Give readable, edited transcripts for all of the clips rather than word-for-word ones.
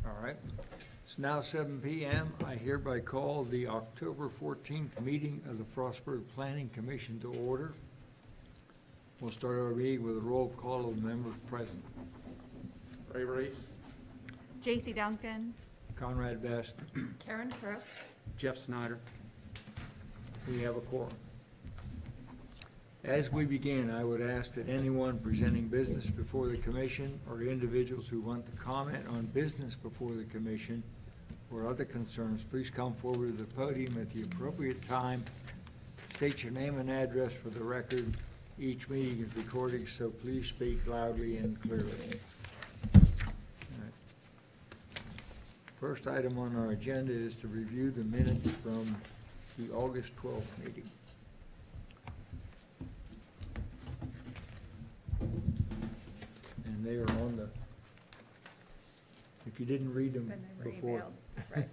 All right. It's now 7 p.m. I hereby call the October 14th meeting of the Frostburg Planning Commission to order. We'll start our meeting with a roll call of the members present. Ray Reese. J.C. Duncan. Conrad Best. Karen Crook. Jeff Snyder. We have a quorum. As we begin, I would ask that anyone presenting business before the commission or individuals who want to comment on business before the commission or other concerns, please come forward to the podium at the appropriate time. State your name and address for the record. Each meeting is recorded, so please speak loudly and clearly. All right. First item on our agenda is to review the minutes from the August 12th meeting. And they are on the, if you didn't read them Then they were before. emailed. Right.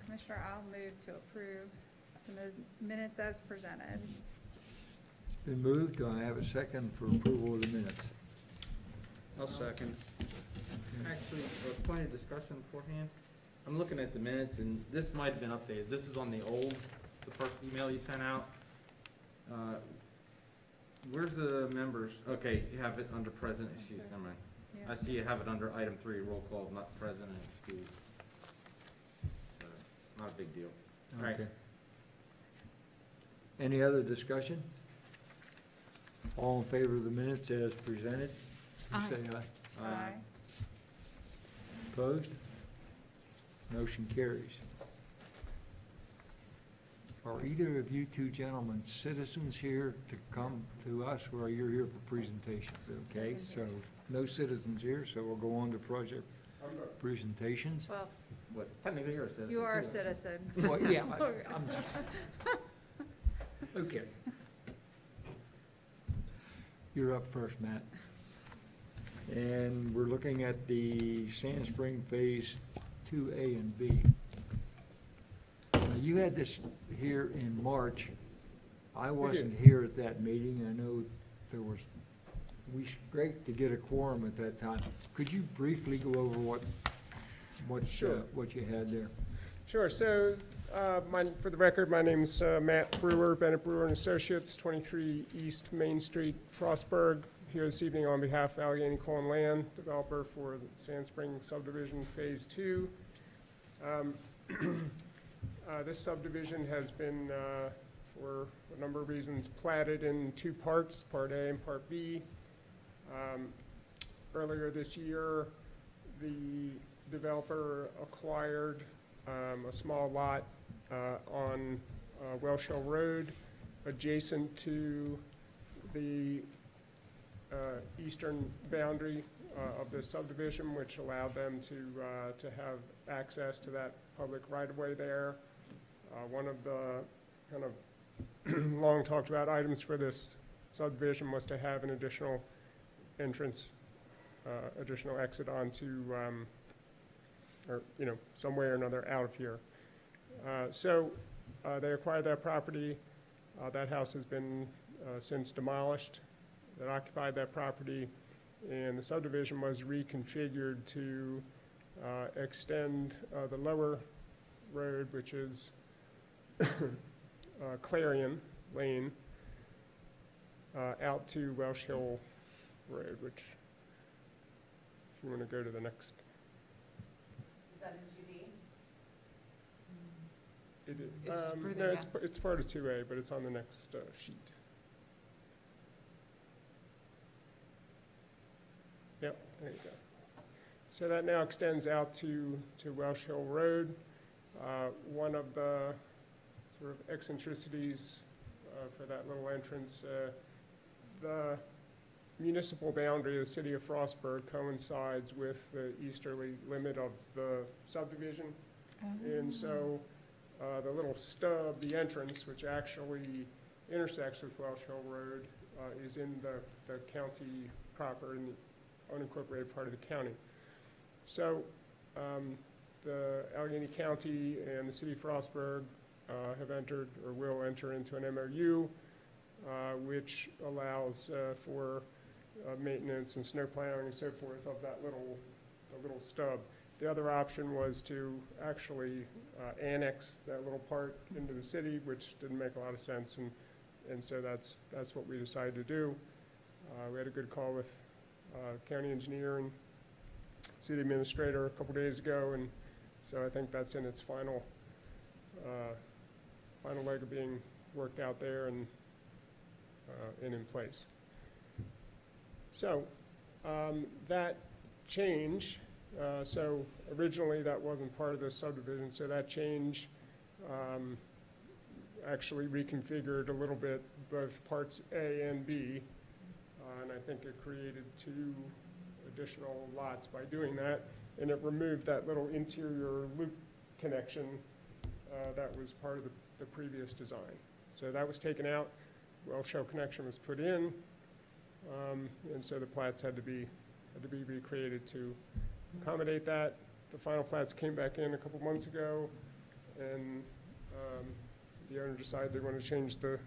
Commissioner, I'll move to approve the minutes as presented. It's been moved. Do I have a second for approval of the minutes? I'll second. Actually, a point of discussion beforehand. I'm looking at the minutes, and this might have been updated. This is on the first email you sent out. Where's the members? Okay, you have it under present, excused, never mind. Yeah. I see you have it under item 3, roll call, not present and excused. So, not a big deal. All right. Okay. Any other discussion? All in favor of the minutes as presented? Aye. Say aye. Aye. Opposed? Motion carries. Are either of you two gentlemen citizens here to come to us, or you're here for presentations? Okay, so no citizens here, so we'll go on to project presentations. Well, What, technically you're a citizen. you are a too. citizen. Well, yeah, I'm, okay. You're up first, Matt. And we're looking at the Sand Spring Phase 2A and B. Now, you had this here in March. I wasn't here at that meeting. I know there was, great to get a quorum at that time. Could you briefly go over Sure. what you had there? Sure. So, for the record, my name's Matt Brewer, Bennett Brewer and Associates, 23 East Main Street, Frostburg. Here this evening on behalf of Allegheny Coal and Land, developer for the Sand Spring Subdivision Phase 2. This subdivision has been, for a number of reasons, platted in 2 parts, Part A and Part B. Earlier this year, the developer acquired a small lot on Welsh Hill Road adjacent to the eastern boundary of the subdivision, which allowed them to have access to that public right-of-way there. One of the kind of long talked about items for this subdivision was to have an additional entrance, additional exit onto, or, some way or another out of here. So they acquired that property. That house has been since demolished. That occupied that property, and the subdivision was reconfigured to extend the lower road, which is Clarion Lane, out to Welsh Hill Road, which, if you want to go to the next. Is that in 2D? It is, It's further no, it's, down. it's part of 2A, but it's on the next sheet. Yep, there you go. So that now extends out to Welsh Hill Road. One of the sort of eccentricities for that little entrance, the municipal boundary of the city of Frostburg coincides with the easterly limit of the subdivision. And so the little stub, the entrance, which actually intersects with Welsh Hill Road, is in the county proper, in the unincorporated part of the county. So the Allegheny County and the city of Frostburg have entered or will enter into an MOU, which allows for maintenance and snow plowing and so forth of that little stub. The other option was to actually annex that little part into the city, which didn't make a lot of sense, and so that's what we decided to do. We had a good call with county engineer and city administrator a couple days ago, and so I think that's in its final leg of being worked out there and in place. So that change, so originally that wasn't part of this subdivision, so that change actually reconfigured a little bit both parts A and B, and I think it created 2 additional lots by doing that, and it removed that little interior loop connection that was part of the previous design. So that was taken out, Welsh Hill connection was put in, and so the plats had to be recreated to accommodate that. The final plats came back in a couple months ago, and the owner decided they wanted to change the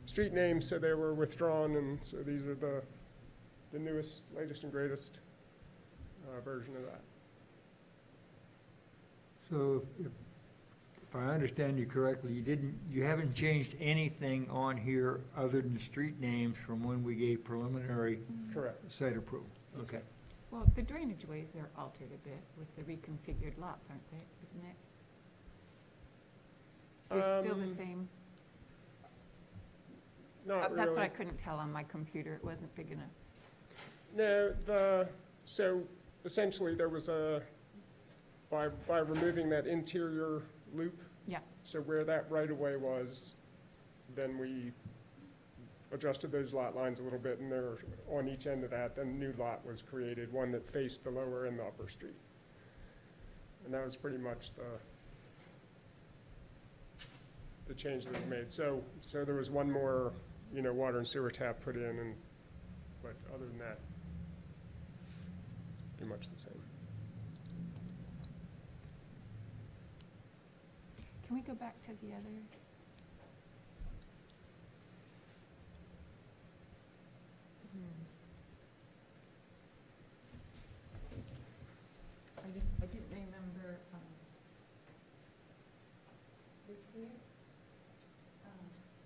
street name, so they were withdrawn, and so these are the newest, latest and greatest version of that. So if I understand you correctly, you haven't changed anything on here other than street names from when we gave preliminary Correct. site approval? Okay. Well, the drainage ways are altered a bit with the reconfigured lots, aren't they? Isn't it? So they're still the same? Not really. That's what I couldn't tell on my computer. It wasn't big enough. No, so essentially there was by removing that interior loop. Yeah. So where that right-of-way was, then we adjusted those lot lines a little bit, and there, on each end of that, then a new lot was created, one that faced the lower and the upper street. And that was pretty much the change that we made. So there was one more, water and sewer tap put in, but other than that, it's pretty much the same. Can we go back to the other? I didn't remember, this here?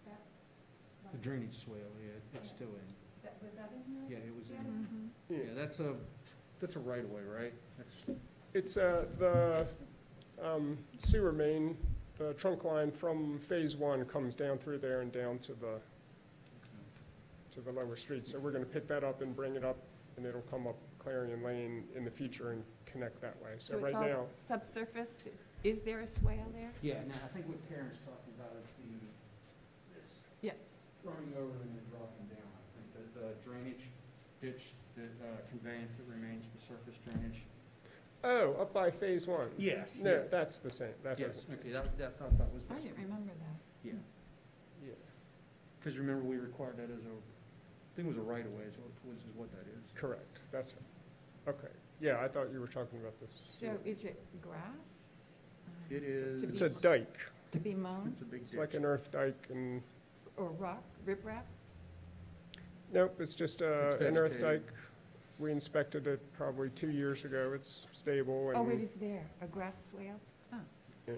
That, The drainage swale, yeah, it's still in. was that in here? Yeah, it was in. Mm-hmm. Yeah, that's a right of way, right? It's the sewer main, the trunk line from Phase 1 comes down through there and down to the lower street. So we're going to pick that up and bring it up, and it'll come up Clarion Lane in the future and connect that way. So right it's now, all subsurface? Is there a swale there? Yeah, now, I think what Karen's talking about is this. Yeah. Running over and then dropping down. I think the drainage ditch, the conveyance that remains, the surface drainage. oh, up by Phase 1. Yes. No, that's the same. That Yes, is, okay, I thought that was the I same. didn't remember that. Yeah, yeah. because remember, we required that as I think it was a right of way, is what that is. Correct, that's right. Okay, yeah, I thought you were talking about this. So is it grass? It is. It's a dike. To be mown? It's a big It's ditch. like an earth dike, and, Or rock, riprap? nope, it's just It's an earth vegetated. dike. We inspected it probably 2 years ago. It's stable, and. Oh, it is there, a grass swale? Oh. Yeah.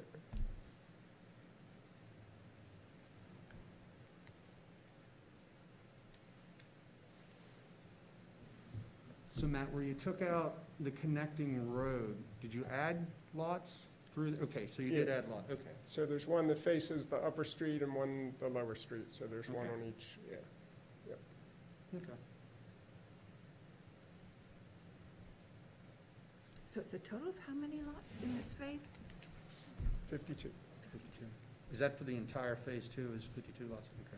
So Matt, where you took out the connecting road, did you add lots Through, okay, so you did add lot, okay. So there's one that faces the upper street and one the lower street, so there's one Okay. on each, yeah. Okay. So it's a total of how many lots in this phase? 52. 52. Is that for the entire phase two, is 52 lots? Okay.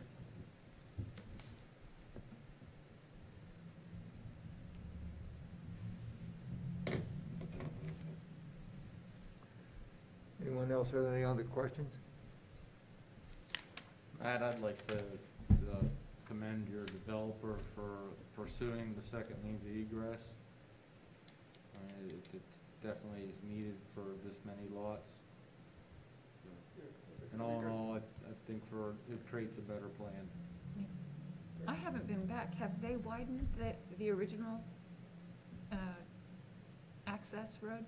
Anyone else have any other questions? Matt, I'd like to commend your developer for pursuing the second means of egress. I mean, it definitely is needed for this many lots. So, and all in all, I think it creates a better plan. I haven't been back. Have they widened the original access road?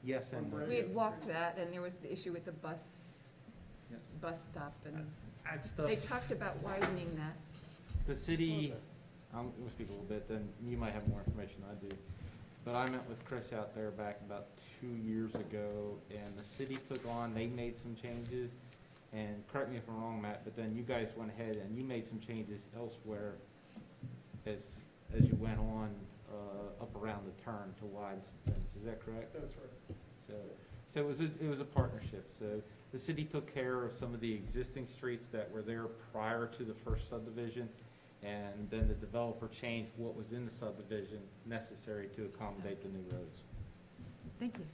Yes, and. We had walked that, and there was the issue with the bus stop, and Add stuff. they talked about widening that. The city, I'm gonna speak a little bit, then you might have more information than I do. But I met with Chris out there back about 2 years ago, and the city took on, they made some changes, and correct me if I'm wrong, Matt, but then you guys went ahead and you made some changes elsewhere as you went on, up around the turn to widen some things, is that correct? That's right. So it was a partnership. So the city took care of some of the existing streets that were there prior to the first subdivision, and then the developer changed what was in the subdivision necessary to accommodate the new roads. Thank you.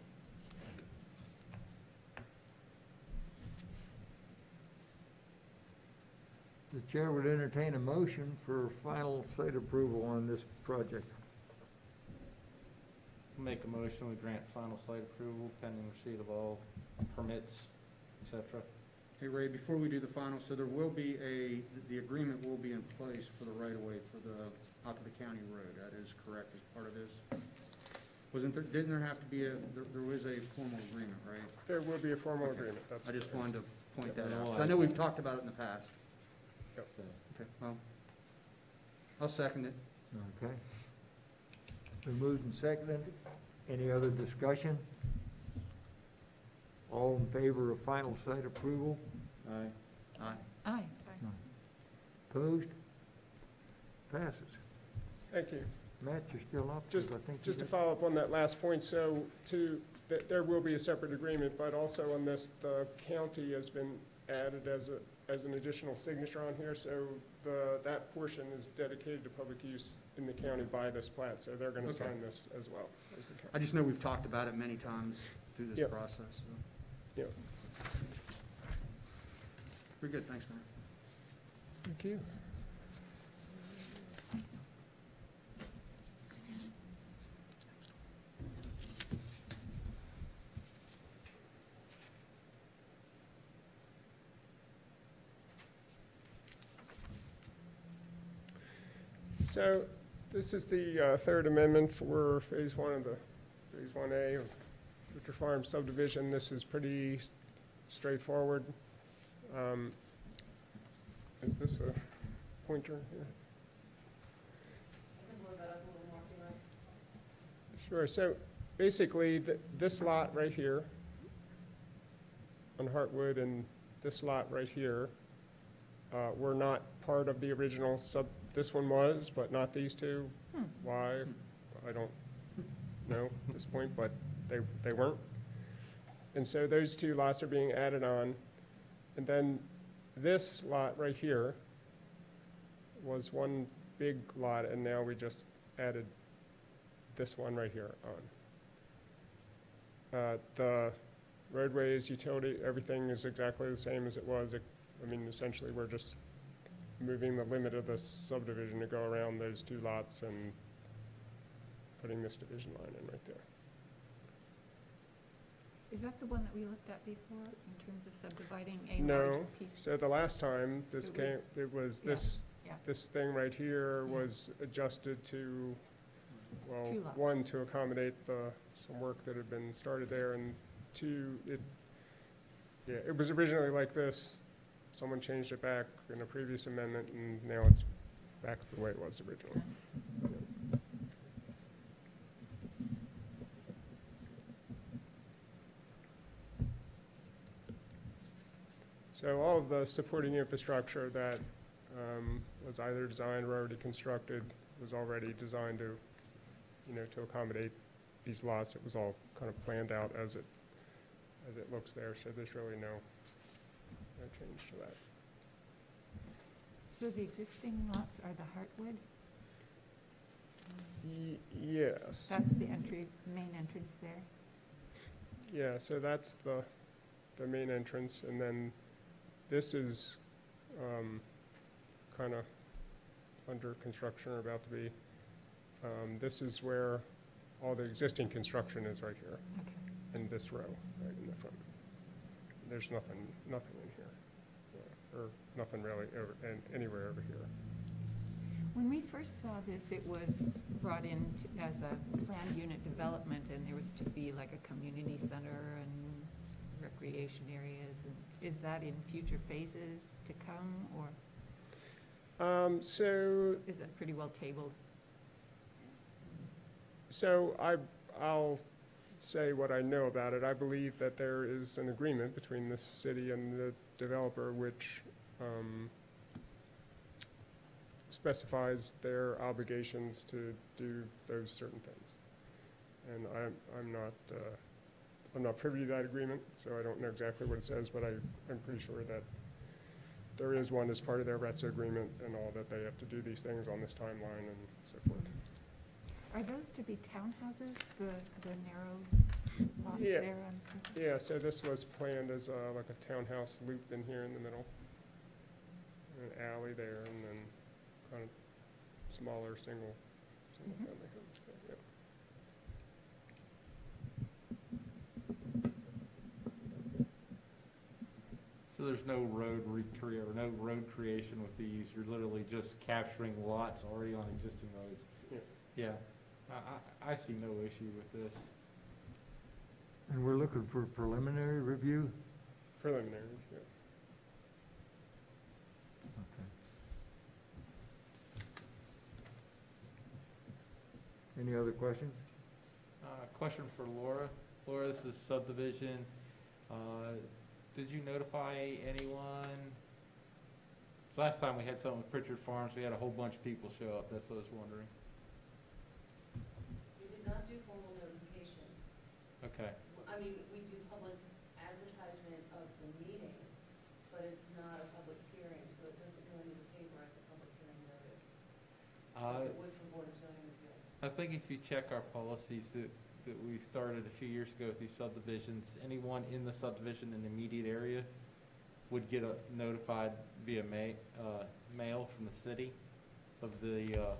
The chair would entertain a motion for final site approval on this project. Make a motion, we grant final site approval pending receipt of all permits, et cetera. Hey, Ray, before we do the final, so there will be the agreement will be in place for the right-of-way for the, out to the county road. That is correct as part of this? Didn't there have to be there was a formal agreement, right? There will be a formal Okay. agreement, that's. I just wanted to point that Yeah, out. no, 'Cause I know we've talked about it in the past. So, Okay, well, I'll second it. Okay. Been moved and seconded. Any other discussion? All in favor of final site approval? aye. Aye. Aye. Opposed? Passes. Thank you. Matt, you're still up? Just- 'Cause I think you Just to got- follow up on that last point, so there will be a separate agreement, but also on this, the county has been added as an additional signature on here, so that portion is dedicated to public use in the county by this plat, so they're gonna Okay. sign this as well as the I county. just know we've talked about it many times through this Yep. process, so. Yep. Pretty good, thanks, Matt. Thank you. So this is the third amendment for Phase 1 of the, Phase 1A of Richard Farm subdivision. This is pretty straightforward. Is this a pointer here? Sure, so basically, this lot right here on Hartwood and this lot right here were not part of the original this one was, but not these two. Why? I don't know at this point, but they weren't. And so those two lots are being added on. And then this lot right here was one big lot, and now we just added this one right here on. The roadways, utility, everything is exactly the same as it was. I mean, essentially, we're just moving the limit of the subdivision to go around those two lots and putting this division line in right there. Is that the one that we looked at before in terms of subdividing a No, large piece? so the last time this It came, was- it was yeah, this, yeah. this thing right here Yeah. was adjusted to, well, Two lots. one, to accommodate some work that had been started there, and two, it was originally like this. Someone changed it back in a previous amendment, and now it's back to the way it was originally. So all of the supporting infrastructure that was either designed or already constructed was already designed to, to accommodate these lots. It was all kind of planned out as it looks there, so there's really no change to that. So the existing lots are the Heartwood? Yes. That's the main entrance there? Yeah, so that's the main entrance, and then this is kind of under construction or about to be. This is where all the existing construction is right here, Okay. in this row, right in the front. There's nothing in here, or nothing really anywhere over here. When we first saw this, it was brought in as a planned unit development, and there was to be like a community center and recreation areas. And is that in future phases to come, or So is that pretty well tabled? I'll say what I know about it. I believe that there is an agreement between the city and the developer which specifies their obligations to do those certain things. And I'm not privy to that agreement, so I don't know exactly what it says, but I'm pretty sure that there is one as part of their RETSA agreement and all, that they have to do these things on this timeline and so forth. Are those to be townhouses, the narrow lots Yeah. there? Yeah, so this was planned as like a townhouse loop in here in the middle. An alley there, and then kind of smaller single family homes there, yeah. So there's no road creation with these, you're literally just capturing lots already on existing roads? Yeah. Yeah, I see no issue with this. And we're looking for preliminary review? Preliminary, yes. Okay. Any other questions? Question for Laura. Laura, this is Subdivision. Did you notify anyone? Last time we had something with Prichard Farms, we had a whole bunch of people show up. That's what I was wondering. We did not do formal notification. Okay. I mean, we do public advertisement of the meeting, but it's not a public hearing, so it doesn't go into the paper as a public hearing notice. Like it would for Board of Zoning Appeals. I think if you check our policies that we started a few years ago with these subdivisions, anyone in the subdivision in the immediate area would get notified via mail from the city of the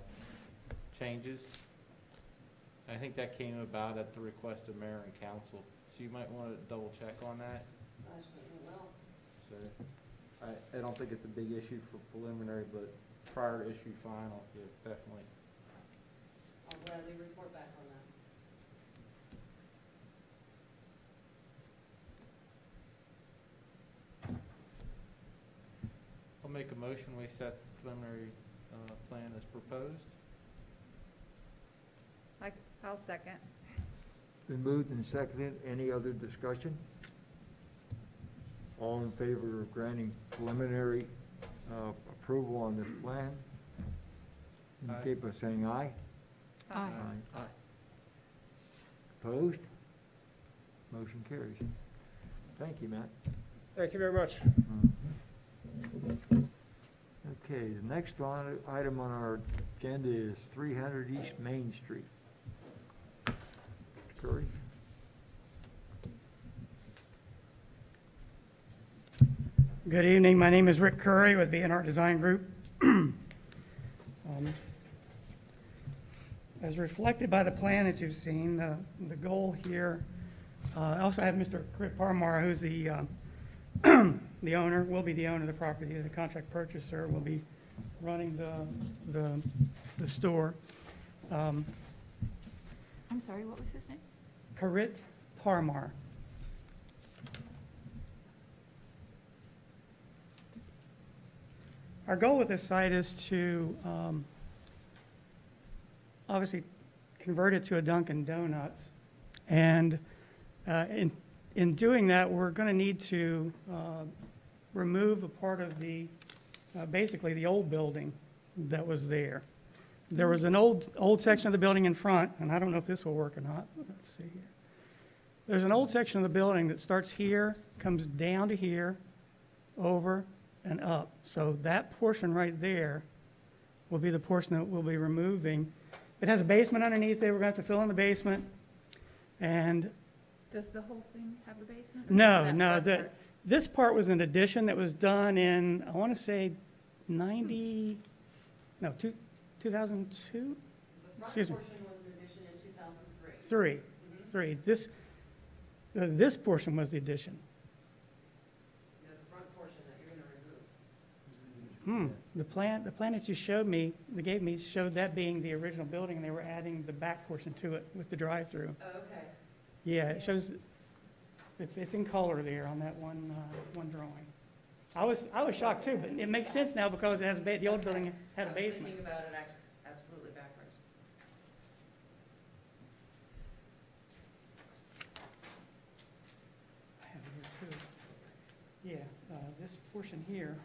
changes. I think that came about at the request of mayor and council, so you might want to double check on that. I certainly will. So I don't think it's a big issue for preliminary, but prior to issue final, yeah, definitely. I'll gladly report back on that. I'll make a motion, we set the preliminary plan as proposed. I'll second. Been moved and seconded. Any other discussion? All in favor of granting preliminary approval on this plan? Indicate by saying aye. Aye. Aye. Opposed? Motion carries. Thank you, Matt. Thank you very much. Okay, the next item on our agenda is 300 East Main Street. Mr. Curry? Good evening. My name is Rick Curry with B&R Design Group. As reflected by the plan that you've seen, the goal here, I also have Mr. Chris Parmar, who's the the owner, will be the owner of the property, the contract purchaser, will be running the store. I'm sorry, what was his name? Parit Parmar. Our goal with this site is to obviously convert it to a Dunkin' Donuts. And in doing that, we're going to need to remove a part of the, basically the old building that was there. There was an old section of the building in front, and I don't know if this will work or not. Let's see here. There's an old section of the building that starts here, comes down to here, over and up. So that portion right there will be the portion that we'll be removing. It has a basement underneath there. We're going to have to fill in the basement. And Does the whole thing have a basement? or no, just no, that front part? this part was an addition that was done in, I want to say 2002? The Excuse front me. portion was an addition in 2003. Three. This portion was the addition. You know, the front portion that you're gonna remove. The plan that you showed me, that gave me, showed that being the original building, and they were adding the back portion to it with the drive-through. Oh, okay. Yeah, it shows, it's in color there on that one drawing. I was shocked too, but it makes sense now because it has the old building had a I was basement. thinking about it absolutely backwards. I have it here too. Yeah, this portion here.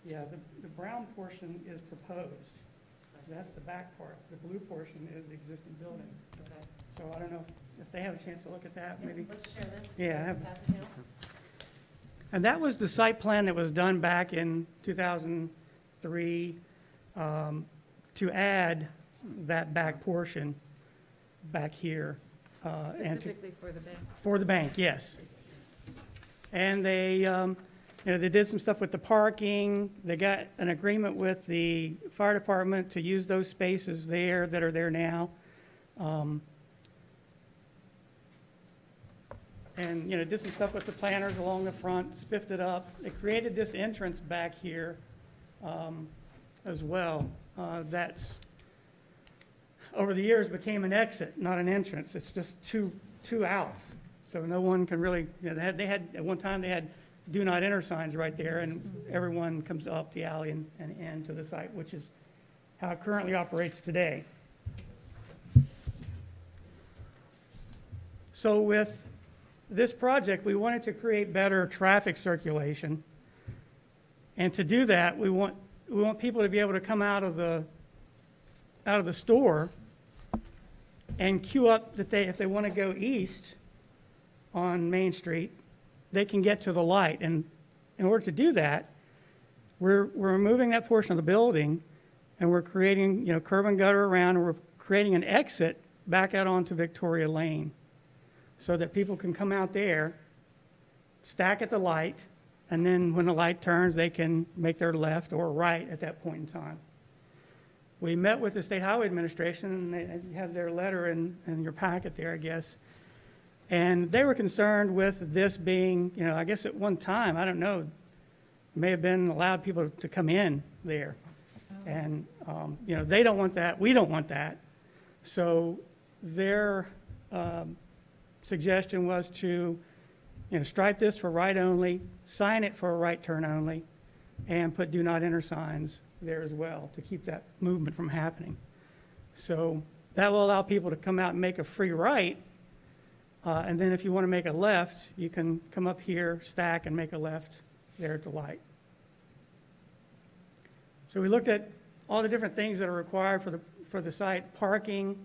Yeah, the brown portion is proposed. That's the back part. The blue portion is the existing building. Okay. So I don't know if they have a chance to look at that, maybe. Let's share this. Yeah, I have- Pass it down. And that was the site plan that was done back in 2003 to add that back portion back here. And to- Specifically for the bank. For the bank, yes. And they, they did some stuff with the parking. They got an agreement with the fire department to use those spaces there that are there now. And, did some stuff with the planters along the front, spiffed it up. They created this entrance back here as well. That's, over the years, became an exit, not an entrance. It's just two outs. So no one can really, they had, at one time, they had do not enter signs right there, and everyone comes up the alley and into the site, which is how it currently operates today. So with this project, we wanted to create better traffic circulation. And to do that, we want people to be able to come out of the store and queue up if they want to go east on Main Street, they can get to the light. And in order to do that, we're removing that portion of the building, and we're creating, curb and gutter around, and we're creating an exit back out onto Victoria Lane so that people can come out there, stack at the light, and then when the light turns, they can make their left or right at that point in time. We met with the State Highway Administration, and they have their letter in your packet there, I guess. And they were concerned with this being, I guess at one time, I don't know, may have been allowed people to come in there. And, they don't want that. We don't want that. So their suggestion was to, stripe this for right only, sign it for a right turn only, and put do not enter signs there as well to keep that movement from happening. So that will allow people to come out and make a free right. And then if you want to make a left, you can come up here, stack, and make a left there at the light. So we looked at all the different things that are required for the site. Parking,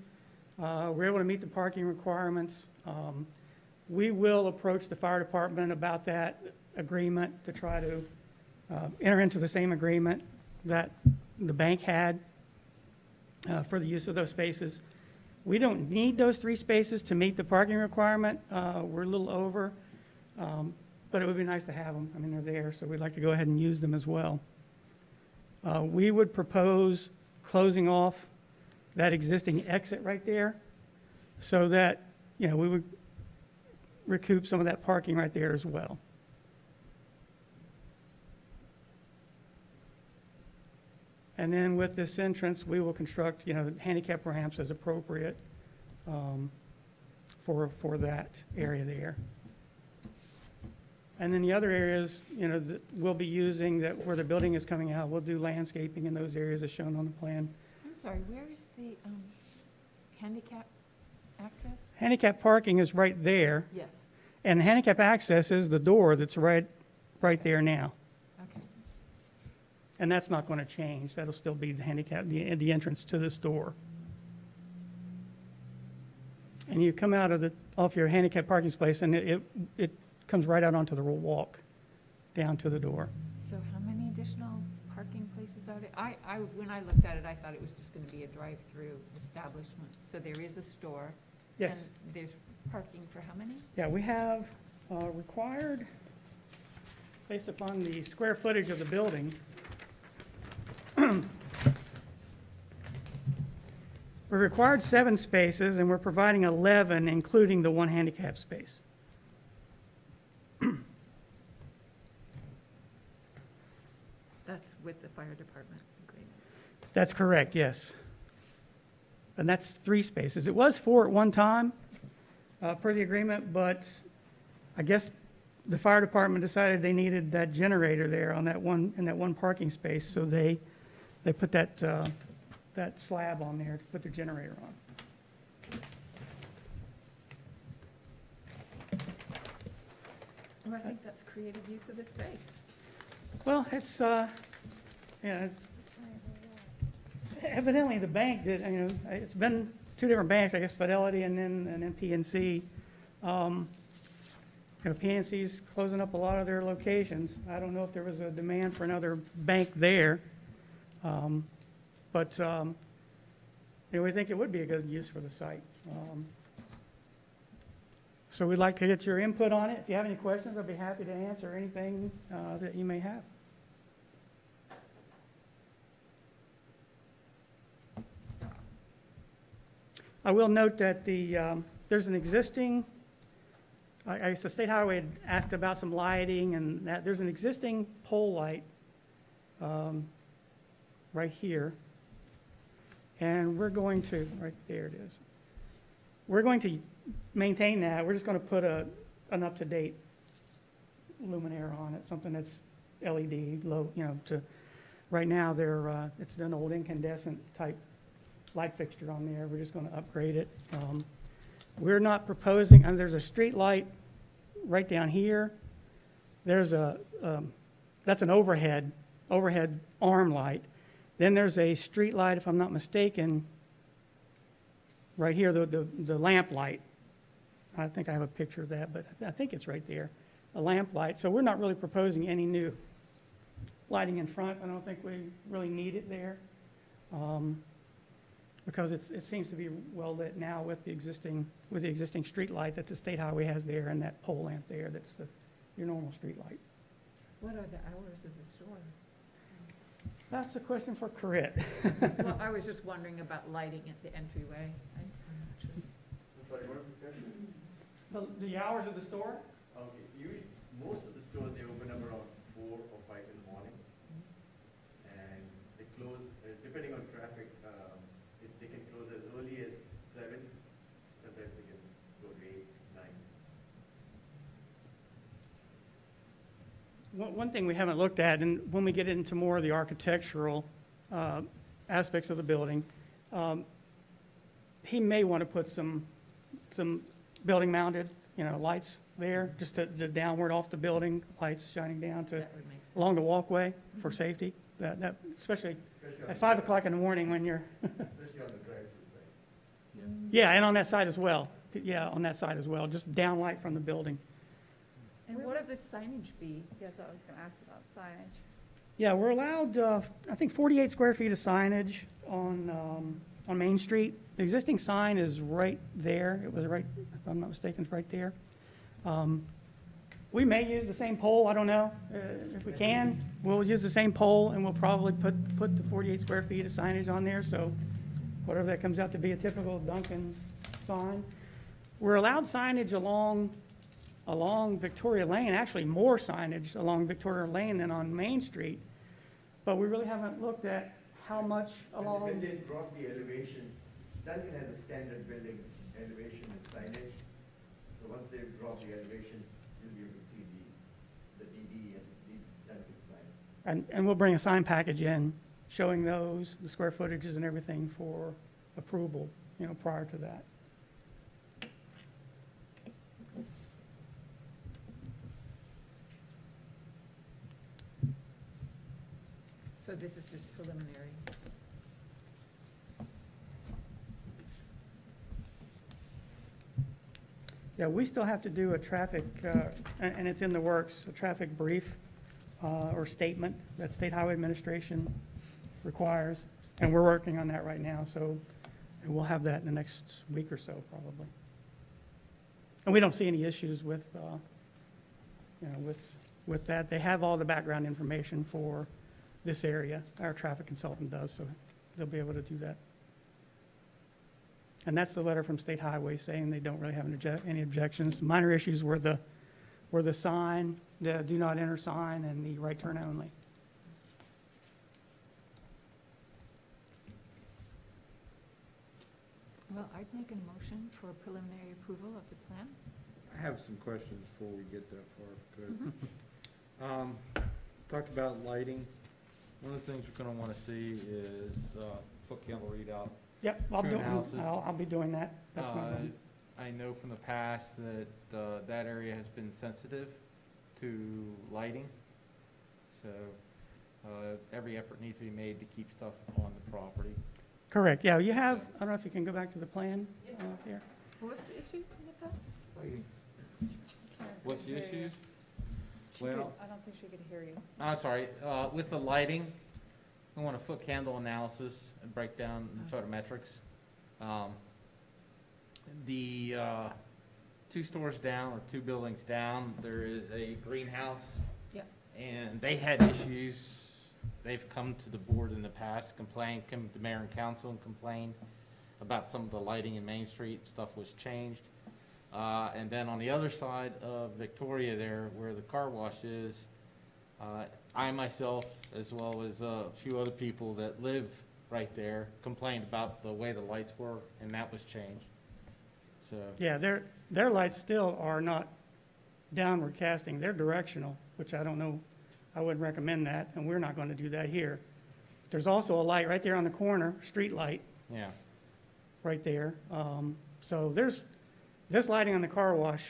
we're able to meet the parking requirements. We will approach the fire department about that agreement to try to enter into the same agreement that the bank had for the use of those spaces. We don't need those 3 spaces to meet the parking requirement. We're a little over, but it would be nice to have them. I mean, they're there, so we'd like to go ahead and use them as well. We would propose closing off that existing exit right there so that, we would recoup some of that parking right there as well. And then with this entrance, we will construct, handicap ramps as appropriate for that area there. And then the other areas, that we'll be using where the building is coming out, we'll do landscaping in those areas as shown on the plan. I'm sorry, where is the handicap access? Handicap parking is right there, Yes. And the handicap access is the door that's right there now. Okay. And that's not going to change. That'll still be the handicap, the entrance to this door. And you come out off your handicap parking space, and it comes right out onto the walk down to the door. So how many additional parking places are there? When I looked at it, I thought it was just going to be a drive-through establishment. So there is a store. Yes. And there's parking for how many? Yeah, we have required, based upon the square footage of the building, we're required 7 spaces, and we're providing 11, including the 1 handicap space. That's with the fire department agreement. That's correct, yes. And that's 3 spaces. It was 4 at one time, per the agreement, but I guess the fire department decided they needed that generator there on in that one parking space, so they put that slab on there to put the generator on. Well, I think that's creative use of the space. Well, it's, evidently the bank did, it's been 2 different banks, I guess Fidelity and then PNC. PNC's closing up a lot of their locations. I don't know if there was a demand for another bank there. But we think it would be a good use for the site. So we'd like to get your input on it. If you have any questions, I'd be happy to answer anything that you may have. I will note that there's an existing, I guess the State Highway had asked about some lighting, and that there's an existing pole light right here. And we're going to, right there it is. We're going to maintain that. We're just going to put an up-to-date luminaire on it, something that's LED, low, right now it's an old incandescent type light fixture on there. We're just going to upgrade it. We're not proposing, there's a street light right down here. There's that's an overhead arm light. Then there's a street light, if I'm not mistaken, right here, the lamp light. I think I have a picture of that, but I think it's right there, a lamp light. So we're not really proposing any new lighting in front. I don't think we really need it there, because it seems to be well lit now with the existing street light that the State Highway has there, and that pole lamp there. That's your normal street light. What are the hours of the store? That's a question for Corinne. Well, I was just wondering about lighting at the entryway. I'm not sure. I'm sorry, what was the question? The hours of the store? Okay, most of the stores, they open up around 4 or 5 in the morning. And they close, depending on traffic, they can close as early as 7. Sometimes they can go to 8, 9. One thing we haven't looked at, and when we get into more of the architectural aspects of the building, he may want to put some building-mounted, lights there, just to downward off the building, lights shining down to That would make sense. along the walkway for safety. That especially at 5 o'clock in the morning when you're. Especially on the drive-through side. Yeah, and on that side as well. Yeah, on that side as well, just downlight from the building. And what would the signage be? Yeah, that's what I was going to ask about signage. Yeah, we're allowed, I think, 48 square feet of signage on Main Street. The existing sign is right there. It was right, if I'm not mistaken, it's right there. We may use the same pole, I don't know. If we can, we'll use the same pole, and we'll probably put the 48 square feet of signage on there, so whatever that comes out to be, a typical Dunkin' sign. We're allowed signage along Victoria Lane, actually more signage along Victoria Lane than on Main Street, but we really haven't looked at how much along. When they drop the elevation, Dunkin' has a standard building elevation and signage. So once they drop the elevation, you'll be able to see the DD and the Dunkin' sign. And we'll bring a sign package in showing those, the square footages and everything for approval, prior to that. So this is just preliminary. Yeah, we still have to do a traffic, and it's in the works, a traffic brief or statement that State Highway Administration requires. And we're working on that right now, so we'll have that in the next week or so, probably. And we don't see any issues with, with that. They have all the background information for this area. Our traffic consultant does, so they'll be able to do that. And that's the letter from State Highway saying they don't really have any objections. Minor issues were the sign, the do not enter sign, and the right turn only. Well, I'd make a motion for preliminary approval of the plan. I have some questions before we get that far, if good. Talked about lighting. One of the things we're gonna wanna see is, foot candle readout. Yep, Houses. I'll be doing that. That's no problem. I know from the past that, that area has been sensitive to lighting. So, every effort needs to be made to keep stuff on the property. Correct, yeah, you have, I don't know if you can go back to the plan here. What was the issue in the past? What's the issues? She could- Well, I don't think she could hear you. I'm sorry, with the lighting, I want a foot candle analysis and break down the photometrics. The, 2 stores down or 2 buildings down, there is a greenhouse. Yep. And they had issues. They've come to the board in the past, complained, come to mayor and council and complained about some of the lighting in Main Street, stuff was changed. And then on the other side of Victoria there, where the car wash is, I myself, as well as a few other people that live right there, complained about the way the lights were, and that was changed. So, Yeah, their lights still are not downward casting, they're directional, which I don't know, I wouldn't recommend that, and we're not going to do that here. There's also a light right there on the corner, street light, yeah. right there. So there's, this lighting on the car wash,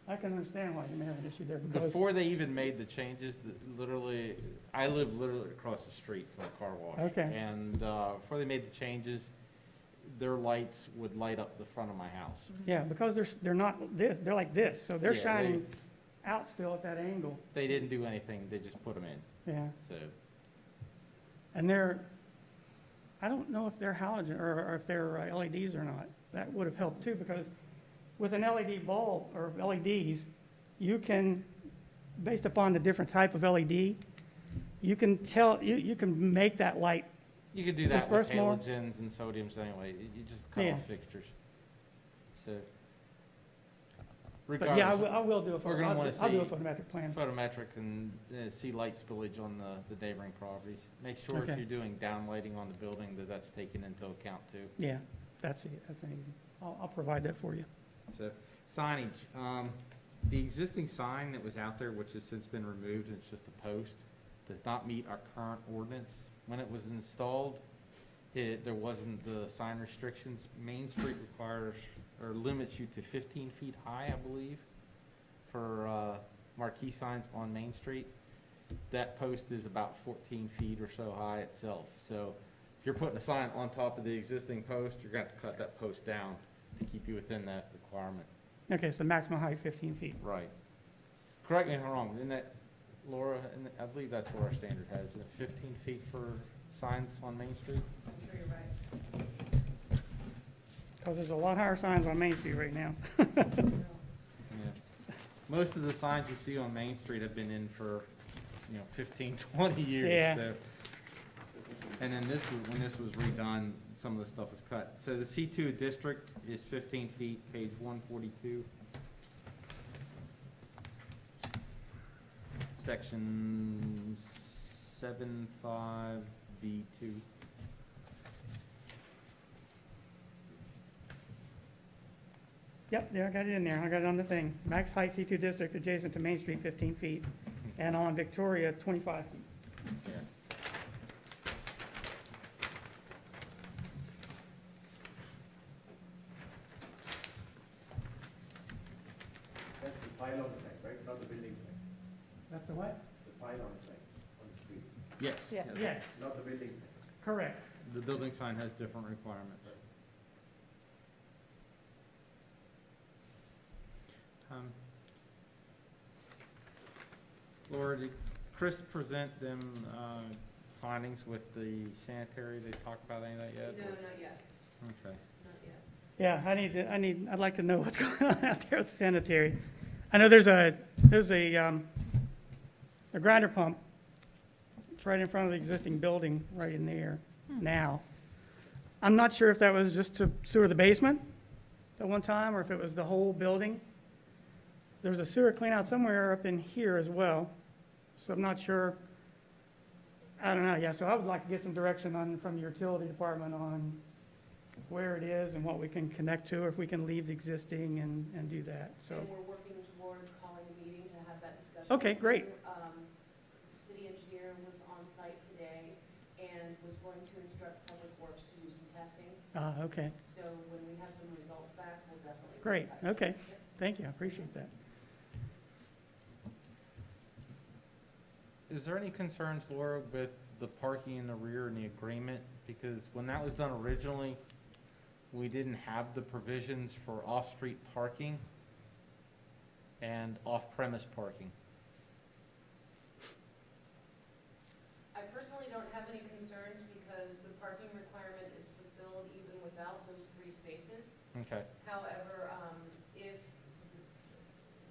I can understand why you may have an issue there, because, Before they even made the changes, literally, I live literally across the street from a car wash. Okay. And before they made the changes, their lights would light up the front of my house. yeah, because they're not this, they're like this, so they're Yeah, shining out still at that angle, They didn't do anything, they just put them in, yeah. so. And I don't know if they're halogen or if they're LEDs or not. That would have helped too, because with an LED bulb or LEDs, you can, based upon the different type of LED, you can tell, you can make that light. You could do that with Disperse more? halogens and sodiums anyway, you just cut Yeah. off fixtures. So, But yeah, regardless, I will do a We're gonna wanna I'll do a see photometric plan. photometric and see light spillage on the neighboring properties. Make sure if Okay. you're doing downlighting on the building, that's taken into account too. Yeah, that's it, that's an easy. I'll provide that for you. So, signage, the existing sign that was out there, which has since been removed, and it's just a post, does not meet our current ordinance. When it was installed, there wasn't the sign restrictions. Main Street requires, or limits you to 15 feet high, I believe, for marquee signs on Main Street. That post is about 14 feet or so high itself. So if you're putting a sign on top of the existing post, you're going to have to cut that post down to keep you within that requirement. Okay, so maximum height 15 feet. Right. Correct me if I'm wrong, isn't that, Laura, I believe that's what our standard has, is it 15 feet for signs on Main Street? I'm sure you're right. Because there's a lot higher signs on Main Street right now. Yeah. Most of the signs you see on Main Street have been in for, 15, 20 years. Yeah. So. And then when this was redone, some of the stuff was cut. So the C2 district is 15 feet, page 142. Section 75B2. Yep, there, I got it in there, I got it on the thing. Max height C2 district adjacent to Main Street, 15 feet, and on Victoria, 25 feet. Yeah. That's the pylon side, right, not the building side, That's the what? the pylon side on the street. Yes. Yeah. Yes, not the building. correct. The building sign has different requirements. Laura, did Chris present them findings with the sanitary? They talked about any of that yet? No, not yet, Okay. not yet. Yeah, I'd like to know what's going on out there with sanitary. I know there's a grinder pump. It's right in front of the existing building, right in there now. I'm not sure if that was just to sewer the basement at one time, or if it was the whole building. There's a sewer cleanout somewhere up in here as well, so I'm not sure. I don't know, yeah, so I would like to get some direction from the utility department on where it is and what we can connect to, or if we can leave the existing and do that, so. And we're working toward calling a meeting to have that discussion. Okay, with great. you. City engineer was on site today and was going to instruct Public Works to do some testing. Okay, So when we have some results back, we'll definitely. great, be in touch. okay, Yep. thank you, I appreciate that. Is there any concerns, Laura, with the parking in the rear and the agreement? Because when that was done originally, we didn't have the provisions for off-street parking and off-premise parking. I personally don't have any concerns because the parking requirement is fulfilled even without those 3 spaces. Okay. However, if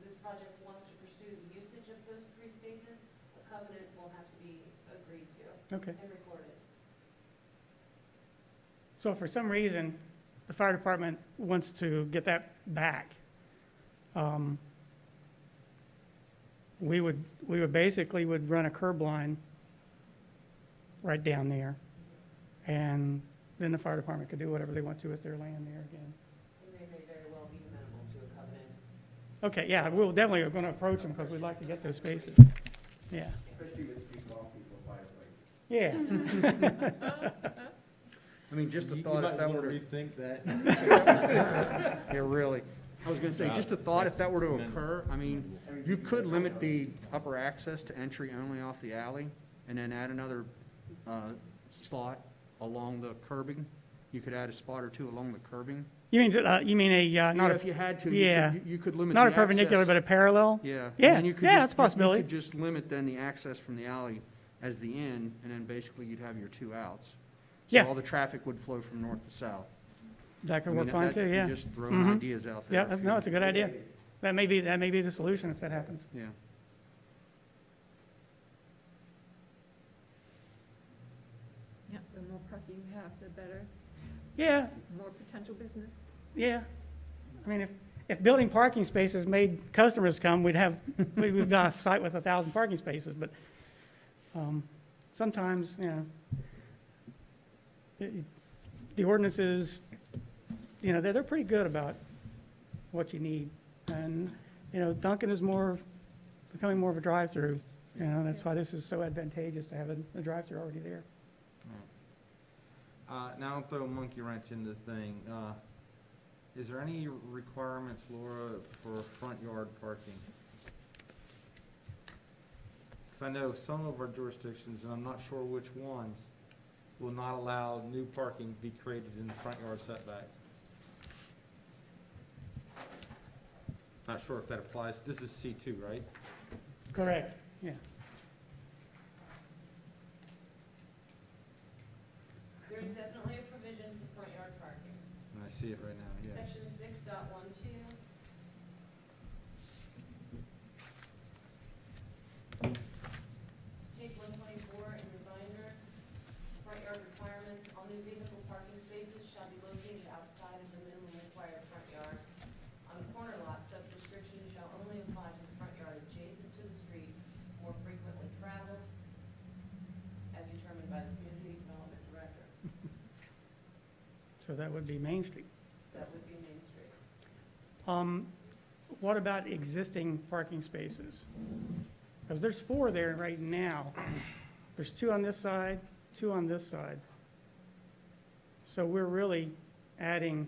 this project wants to pursue the usage of those 3 spaces, a covenant will have to be agreed to Okay, and recorded. so if for some reason, the fire department wants to get that back, we would basically would run a curb line right down there, and then the fire department could do whatever they want to with their land there again. And they may very well be amenable to a covenant. Okay, yeah, we'll definitely are going to approach them because we'd like to get those spaces. Yeah, Especially with free coffee for firefighters. yeah. I mean, just a You thought, might if that wanna were to, rethink that. yeah, really. I was gonna say, just a thought, if that were to occur, I mean, you could limit the upper access to entry only off the alley, and then add another spot along the curbing. You could add a spot or 2 along the curbing. You mean a, not Yeah, a, if you had to, yeah. you could limit the not a access. perpendicular, but a parallel? Yeah. and Yeah, then you could yeah, just- that's a possibility. You could just limit then the access from the alley as the in, and then basically you'd have your 2 outs. Yeah. So all the traffic would flow from north to south. That I could mean, work fine that- too, I'm yeah. just throwing Mhm. ideas out there. Yeah, if no, you- it's a good idea. That may be the solution if that happens. Yeah. Yeah, the more parking you have, the better, Yeah, more potential business. yeah. I mean, if building parking spaces made customers come, we've got a site with 1,000 parking spaces, but sometimes, you know, the ordinances, you know, they're pretty good about what you need. And, you know, Duncan is becoming more of a drive-through. You know, that's why this is so advantageous to have a drive-through already there. Now I'll throw a monkey wrench in the thing. Is there any requirements, Laura, for front yard parking? Because I know some of our jurisdictions, and I'm not sure which ones, will not allow new parking to be created in the front yard setback. Not sure if that applies. This is C2, right? Correct, yeah. There's definitely a provision for front yard parking. And I see it right now, yeah. Section 6.12. Page 124 in the binder, front yard requirements, all new vehicle parking spaces shall be located outside of the minimum required front yard. On a corner lot, such restrictions shall only apply to the front yard adjacent to the street, more frequently traveled, as determined by the community development director. So that would be Main Street. That would be Main Street. What about existing parking spaces? Because there's 4 there right now. There's 2 on this side, 2 on this side. So we're really adding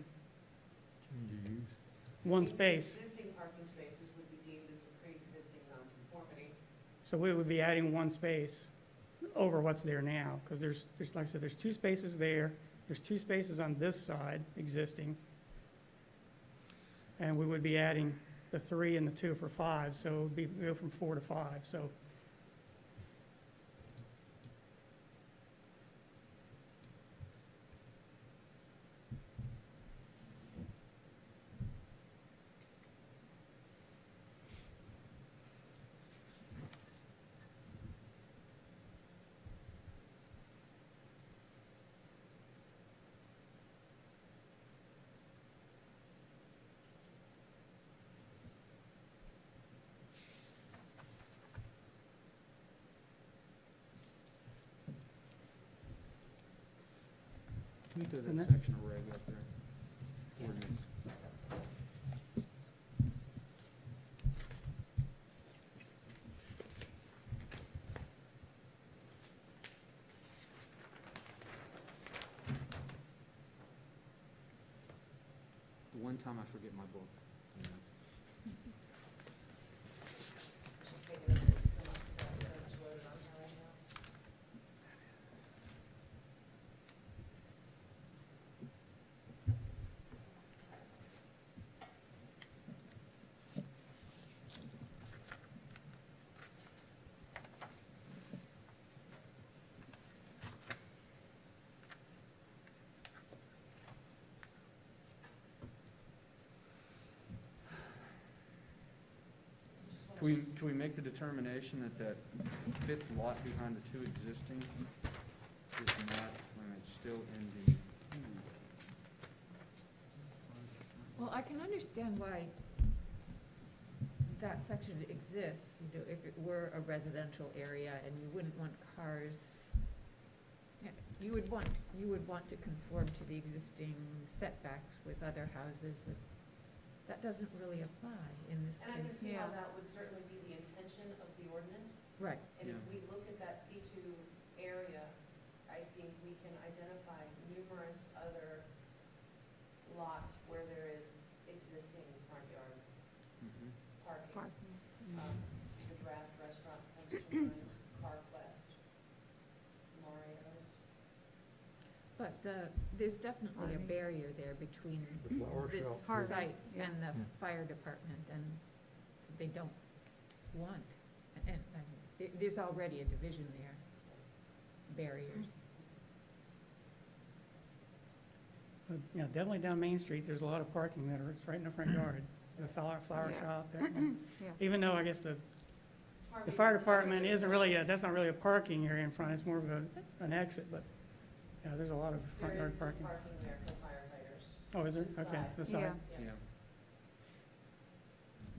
one space. Existing parking spaces would be deemed as a pre-existing nonconformity. So we would be adding one space over what's there now, because like I said, there's 2 spaces there, there's 2 spaces on this side existing, and we would be adding the 3 and the 2 for 5, so it would be, go from 4 to 5, so. Can you throw And that that- section of reg up there? Ordinance. The one time I forget my book. Just taking a minute to come up with that, so much loaded on here right now. Can we make the determination that that fifth lot behind the 2 existing is not, when it's still in the, Well, I can understand why that section exists, you know, if it were a residential area and you wouldn't want cars. Yeah, you would want to conform to the existing setbacks with other houses. That doesn't really apply in this And I can case. see how Yeah. that would certainly be the intention of the ordinance. Right. And if Yeah. we look at that C2 area, I think we can identify numerous other lots where there is existing front yard parking. Parking. The Draft Restaurant comes to mind, CarQuest, Mario's. But there's definitely a barrier there between The flower this shop. site Yeah. and the Yeah. fire department, and they don't want, and there's already a division there, barriers. But, yeah, definitely down Main Street, there's a lot of parking there, it's right in the front yard, the flower Yeah. shop, that, Yeah. even though I guess the Harvey's fire is department another isn't really, that's not really a parking area in front, it's more of an exit, but, yeah, there's a lot of front There yard is some parking. parking there for firefighters. Oh, is there? to the Okay, side. the side. Yeah. yeah.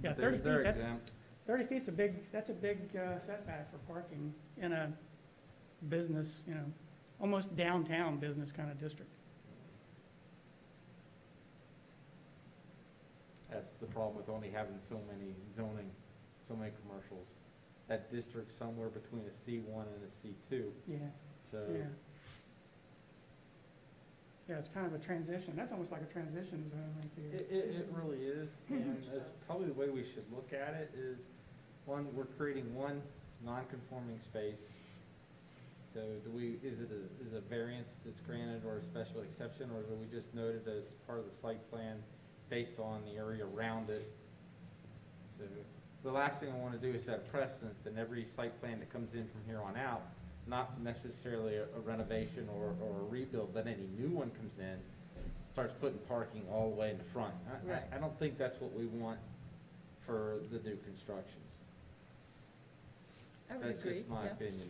Yeah, They're- 30 feet, they're that's, exempt. 30 feet's that's a big setback for parking in a business, you know, almost downtown business kind of district. That's the problem with only having so many zoning, so many commercials. That district's somewhere between a C1 and a C2, Yeah, so. yeah. Yeah, it's kind of a transition, that's almost like a transition zone right there. It really is, and that's probably the way we should look at it is, one, we're creating one non-conforming space. So is it a variance that's granted or a special exception, or do we just note it as part of the site plan based on the area around it? So the last thing I want to do is set a precedent that every site plan that comes in from here on out, not necessarily a renovation or a rebuild, but any new one comes in, starts putting parking all the way in the front. Right. I don't think that's what we want for the new constructions. I would That's agree, just my yeah. opinion.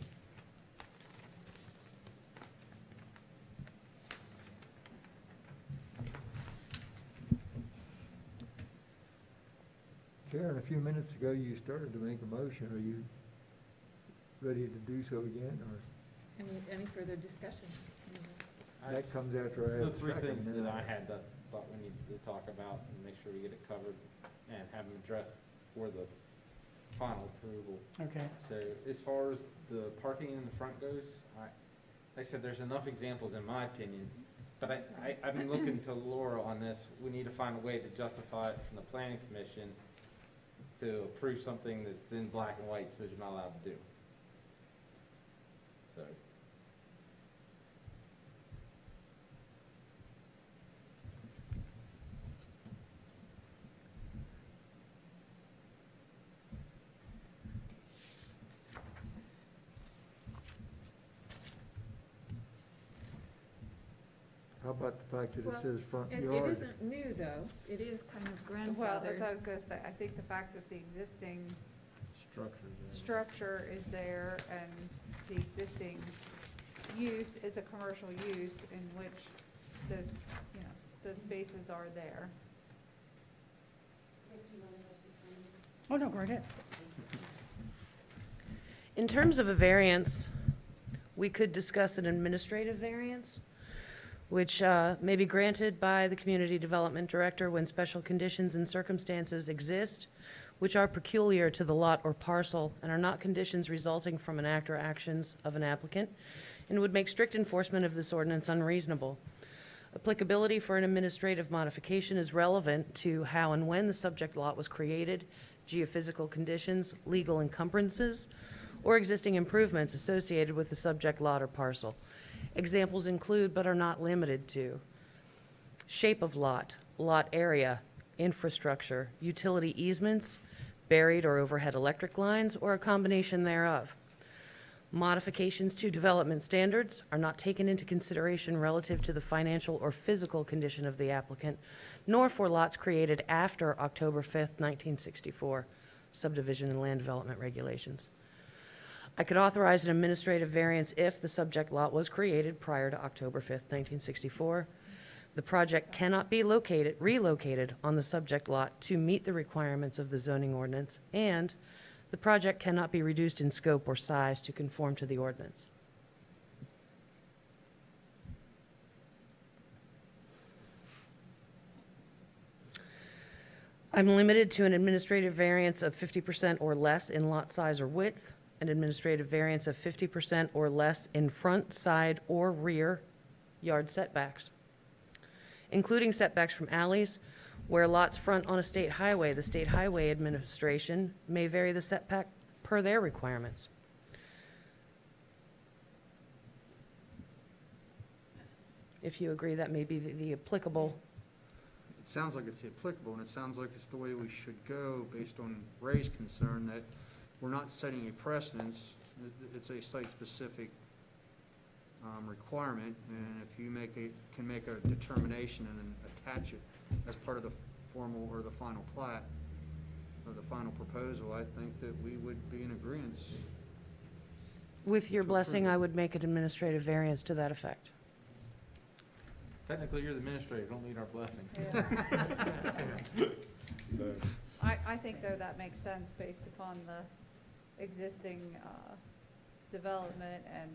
Sharon, a few minutes ago, you started to make a motion. Are you ready to do so again, or Any further discussion? that comes after I The have a three second? things then that I had that thought we needed to talk about and make sure we get it covered and have them addressed for the final approval. Okay, So as far as the parking in the front goes, like I said, there's enough examples in my opinion, but I've been looking to Laura on this. We need to find a way to justify it from the planning commission to approve something that's in black and white, so you're not allowed to do. So How about the fact that it Well, says front It yard? isn't new, though. It is kind of Well, that's grandfathered. what I was gonna say, I think the fact that the existing Structures. structure is there and the existing use is a commercial use in which those, you know, those spaces are there. Rick, do you want to ask a question? Oh, no, go right ahead. In terms of a variance, we could discuss an administrative variance, which may be granted by the Community Development Director when special conditions and circumstances exist, which are peculiar to the lot or parcel and are not conditions resulting from an act or actions of an applicant, and would make strict enforcement of this ordinance unreasonable. Applicability for an administrative modification is relevant to how and when the subject lot was created, geophysical conditions, legal encumbrances, or existing improvements associated with the subject lot or parcel. Examples include, but are not limited to, shape of lot, lot area, infrastructure, utility easements, buried or overhead electric lines, or a combination thereof. Modifications to development standards are not taken into consideration relative to the financial or physical condition of the applicant, nor for lots created after October 5th, 1964, Subdivision and Land Development Regulations. I could authorize an administrative variance if the subject lot was created prior to October 5th, 1964. The project cannot be relocated on the subject lot to meet the requirements of the zoning ordinance, and the project cannot be reduced in scope or size to conform to the ordinance. I'm limited to an administrative variance of 50% or less in lot size or width, an administrative variance of 50% or less in front, side, or rear yard setbacks, including setbacks from alleys. Where lots front on a state highway, the State Highway Administration may vary the setback per their requirements. If you agree, that may be the applicable. It sounds like it's applicable, and it sounds like it's the way we should go based on Ray's concern that we're not setting a precedence. It's a site-specific requirement, and if you can make a determination and then attach it as part of the formal or the final plat or the final proposal, I think that we would be in agreement. With your To blessing, approve it. I would make an administrative variance to that effect. Technically, you're the administrator, don't need our blessing. So, I think though that makes sense based upon the existing, development and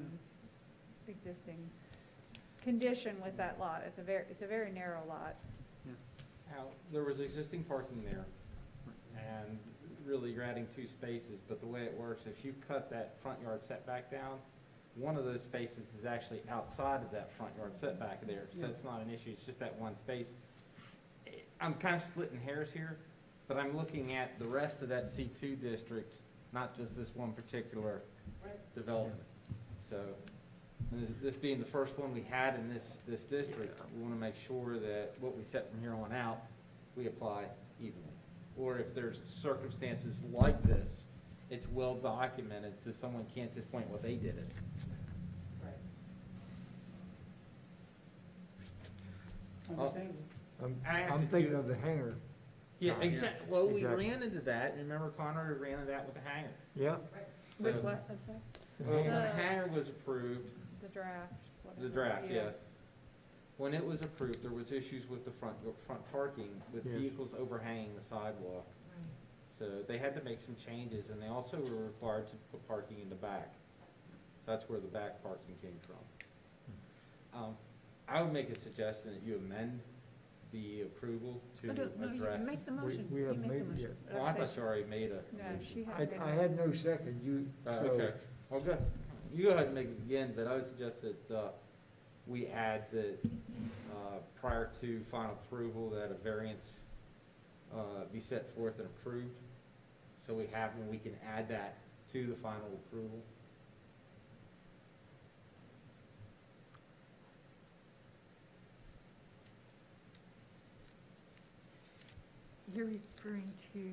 existing condition with that lot. It's a very narrow lot. now, there was existing parking there, and really you're adding 2 spaces, but the way it works, if you cut that front yard setback down, one of those spaces is actually outside of that front yard setback there, so it's not an issue, it's just that one space. I'm kind of splitting hairs here, but I'm looking at the rest of that C2 district, not just this one particular development. So, and this being the first one we had in this district, we want to make sure that what we set from here on out, we apply evenly. Or if there's circumstances like this, it's well documented, so someone can't just point, well, they did it. Understandable. I'm thinking of the hangar. Yeah, exactly. Well, we Exactly. ran into that. Remember, Connor, we ran into that with the hangar. Yeah. With So- what, I'm sorry? Well, when the The- hangar was approved, The draft. the whatever, draft, yeah. When it was approved, there was issues with the front parking, with Yes. vehicles overhanging the sidewalk. So they had to make some changes, and they also were required to put parking in the back. So that's where the back parking came from. I would make a suggestion that you amend the approval to No, you address. make the motion. We You haven't make the made it motion. Well, I thought you already made a No, motion. she I, had. I had no second, you, so. Okay, well, good. You go ahead and make it again, but I would suggest that, we add that, prior to final approval, that a variance, be set forth and approved. So we have, and we can add that to the final approval. You're referring to,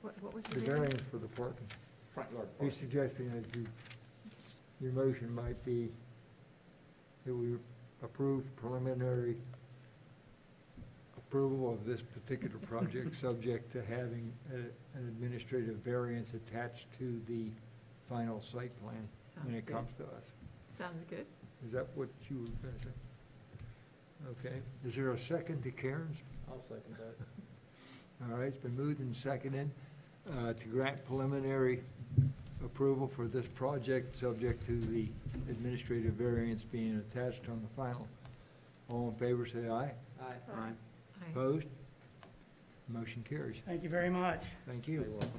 what was The the variance? variance for the parking. Front yard He's parking. suggesting that your motion might be that we approve preliminary approval of this particular project, subject to having an administrative variance attached to the final site plan when Sounds it good. comes to us. Sounds good. Is that what you were going to say? Okay. Is there a second to Karen's? I'll second that. All right, it's been moved and seconded to grant preliminary approval for this project, subject to the administrative variance being attached on the final. All in favor, say aye. Aye. Aye. Opposed? Motion carries. Thank you very much. Thank you. You're welcome.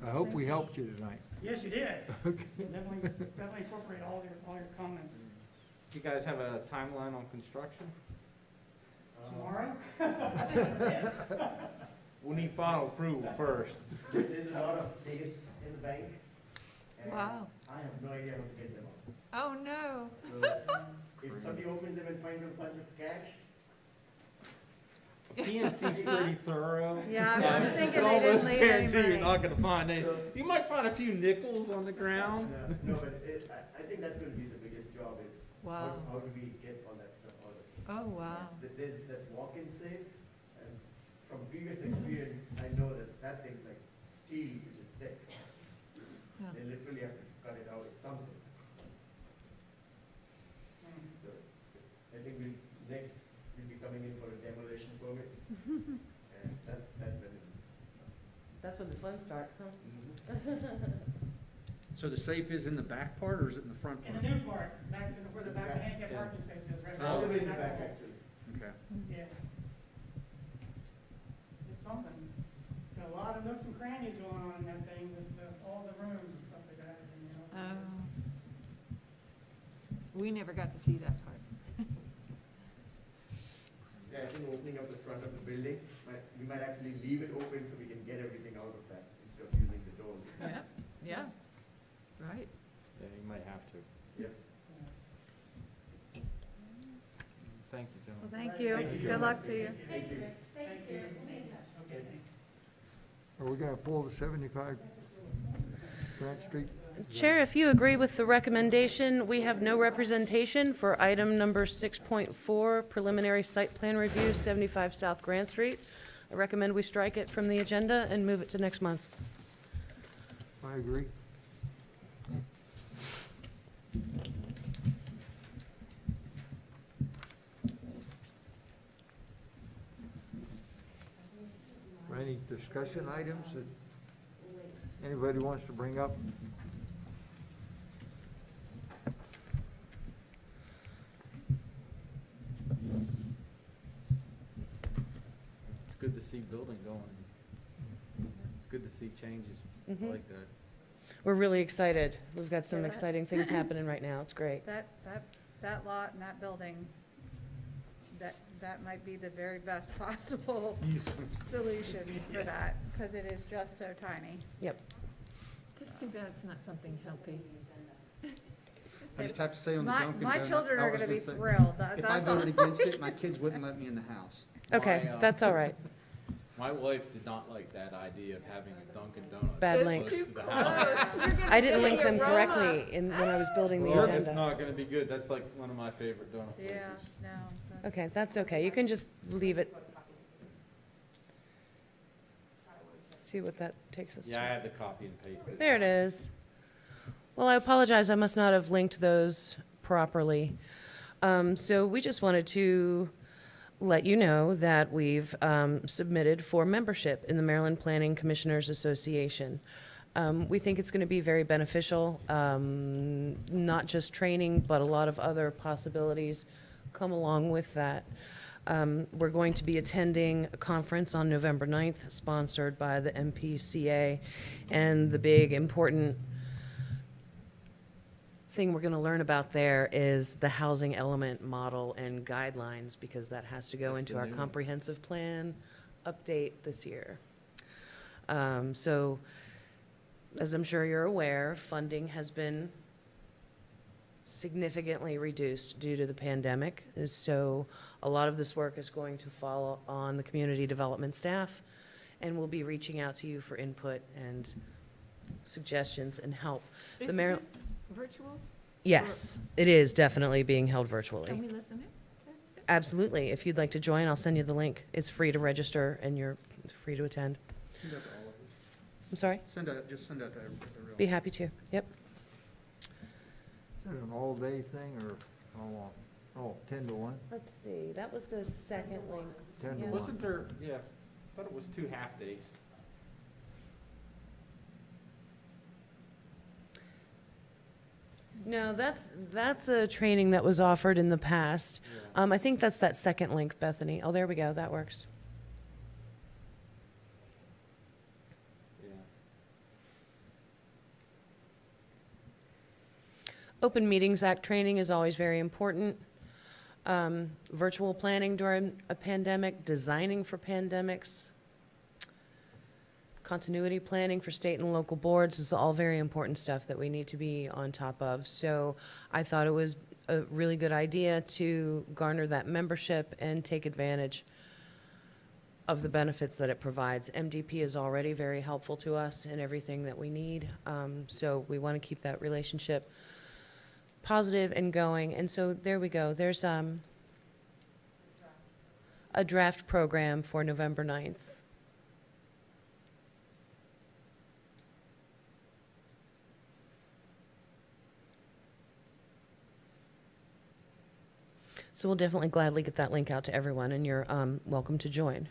I hope we helped you tonight. Yes, you did. Okay. Definitely incorporate all your comments. Do you guys have a timeline on construction? Tomorrow? We'll need final approval first. There's a lot of safes in the bank. and Wow. I have no idea how to get them out. Oh, no. So if somebody opens them and finds a bunch of cash, PNC's pretty thorough. Yeah, I'm I thinking can they didn't almost leave any guarantee money. You're not gonna find any. You might find a few nickels on the ground. no, but I think that's going to be the biggest job is Wow. how do we get all that stuff out of it. Oh, wow. There's that walk-in safe, and from previous experience, I know that that thing's like steel, which is thick. Yeah. They literally have to cut it out with something. So I think we'll be coming in for a demolition permit, and that's when That's when the fun starts, huh? So the safe is in the back part, or is it in the front In part? the new part, back to where the back handicap Yeah. parking space is, right? all the way in the Back back wall. actually. Okay. Yeah. It's something. Got a lot of nooks and crannies going on in that thing with all the rooms and stuff like that, you know. Oh. We never got to see that part. Yeah, I think opening up the front of the building, we might actually leave it open so we can get everything out of that instead of using the doors. Yeah, yeah, right. Yeah, you might have to. Yep. Thank you, Well, gentlemen. thank you. Thank you so Good much. luck to you. Thank you. Thank you. Okay. Are we going to pull the 75 Grant Street? Chair, if you agree with the recommendation, we have no representation for item number 6.4, preliminary site plan review, 75 South Grant Street. I recommend we strike it from the agenda and move it to next month. I agree. Any discussion items that anybody wants to bring up? It's good to see building going. It's good to see changes. I Mhm. like that. We're really excited. We've got some Yeah. exciting things happening right now. It's great. That lot and that building, that might be the very best possible solution for that, because it is just so tiny. Yep. Just too bad it's not something healthy. I just have to say on the My, Dunkin' my Donuts, children I are was gonna be say, thrilled. If I voted against it, my kids wouldn't let me in the house. Okay, My, that's all right. My wife did not like that idea of having a Dunkin' Donuts. Bad close links. to the house. I didn't link them correctly when I was building the Well, it's agenda. not gonna be good. That's like one of my favorite donut places. Yeah, no. that's- Okay, that's okay. You can just leave it. See what that takes us Yeah, I to. had to copy and paste it. There it is. Well, I apologize. I must not have linked those properly. So we just wanted to let you know that we've submitted for membership in the Maryland Planning Commissioners Association. We think it's going to be very beneficial, not just training, but a lot of other possibilities come along with that. We're going to be attending a conference on November 9th, sponsored by the MPCA, and the big important thing we're going to learn about there is the housing element model and guidelines, because that has to go That's into the our new one. comprehensive plan update this year. So, as I'm sure you're aware, funding has been significantly reduced due to the pandemic. So a lot of this work is going to fall on the community development staff, and we'll be reaching out to you for input and suggestions and help. Is The Mar- this virtual? Yes, it is definitely being held Can virtually. we listen in? Absolutely. If you'd like to join, I'll send you the link. It's free to register and you're free to attend. Send that to all of us. I'm sorry? Just send that to everyone. Be happy to. Yep. Is that an all-day thing or how long? Oh, 10 to 1? Let's see, that was the second link. 10 to Yeah. 1. Wasn't there, yeah, I thought it was 2 half-days. No, that's a training that was offered in the past. Yeah. I think that's that second link, Bethany. Oh, there we go, that works. Yeah. Open Meetings Act training is always very important. Virtual planning during a pandemic, designing for pandemics, continuity planning for state and local boards is all very important stuff that we need to be on top of. So I thought it was a really good idea to garner that membership and take advantage of the benefits that it provides. MDP is already very helpful to us in everything that we need. So we want to keep that relationship positive and going. And so there we go. There's a draft program for November 9th. So we'll definitely gladly get that link out to everyone, and you're welcome to join.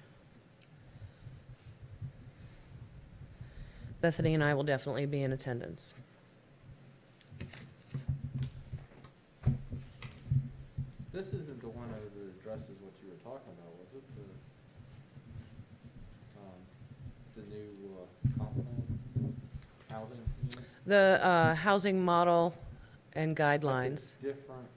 Bethany and I will definitely be in attendance. This isn't the one that addresses what you were talking about, was it? The new complement housing unit? The housing model and That's a guidelines. different.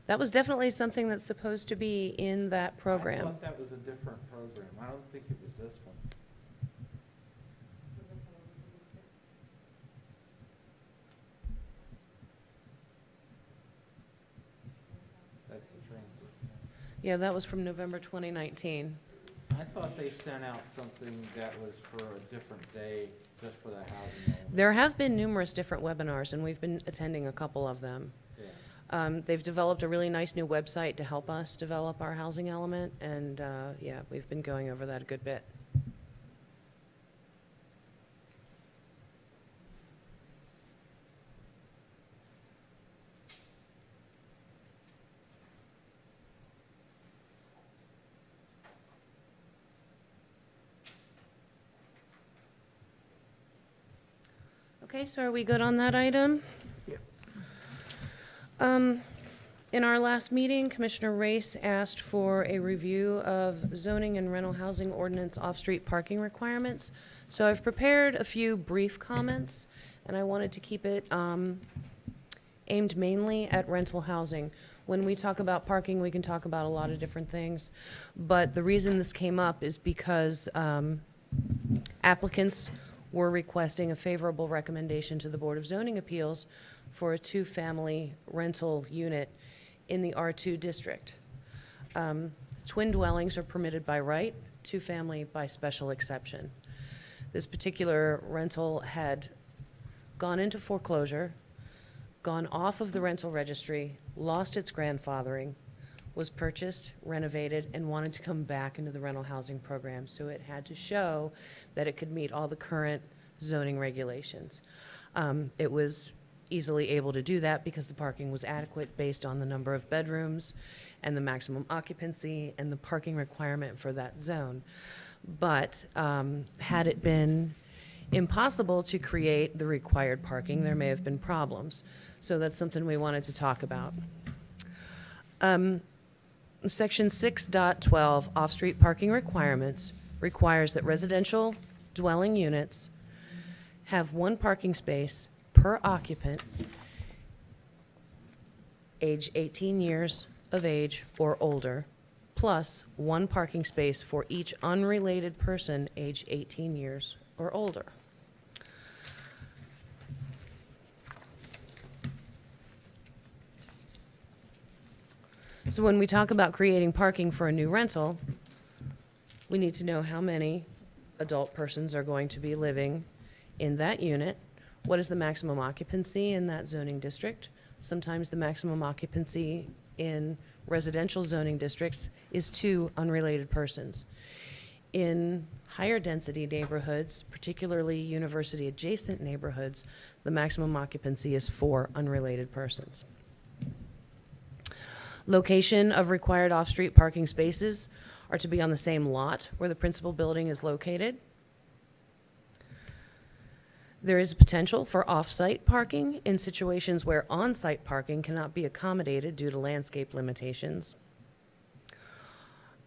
That was definitely something that's supposed to be in that I program. thought that was a different program. I don't think it was this one. That's the transfer. Yeah, that was from November 2019. I thought they sent out something that was for a different day, just for that housing element. There have been numerous different webinars, and we've been attending a couple of them. Yeah. They've developed a really nice new website to help us develop our housing element, and yeah, we've been going over that a good bit. Okay, so are we good on that item? Yep. In our last meeting, Commissioner Race asked for a review of zoning and rental housing ordinance off-street parking requirements. So I've prepared a few brief comments, and I wanted to keep it aimed mainly at rental housing. When we talk about parking, we can talk about a lot of different things, but the reason this came up is because applicants were requesting a favorable recommendation to the Board of Zoning Appeals for a 2-family rental unit in the R2 district. Twin dwellings are permitted by right, 2-family by special exception. This particular rental had gone into foreclosure, gone off of the rental registry, lost its grandfathering, was purchased, renovated, and wanted to come back into the rental housing program. So it had to show that it could meet all the current zoning regulations. It was easily able to do that because the parking was adequate based on the number of bedrooms and the maximum occupancy and the parking requirement for that zone. But had it been impossible to create the required parking, there may have been problems. So that's something we wanted to talk about. Section 6.12, off-street parking requirements, requires that residential dwelling units have 1 parking space per occupant, age 18 years of age or older, plus 1 parking space for each unrelated person age 18 years or older. So when we talk about creating parking for a new rental, we need to know how many adult persons are going to be living in that unit, What is the maximum occupancy in that zoning district? Sometimes the maximum occupancy in residential zoning districts is 2 unrelated persons. In higher density neighborhoods, particularly university adjacent neighborhoods, the maximum occupancy is 4 unrelated persons. Location of required off-street parking spaces are to be on the same lot where the principal building is located. There is potential for off-site parking in situations where on-site parking cannot be accommodated due to landscape limitations.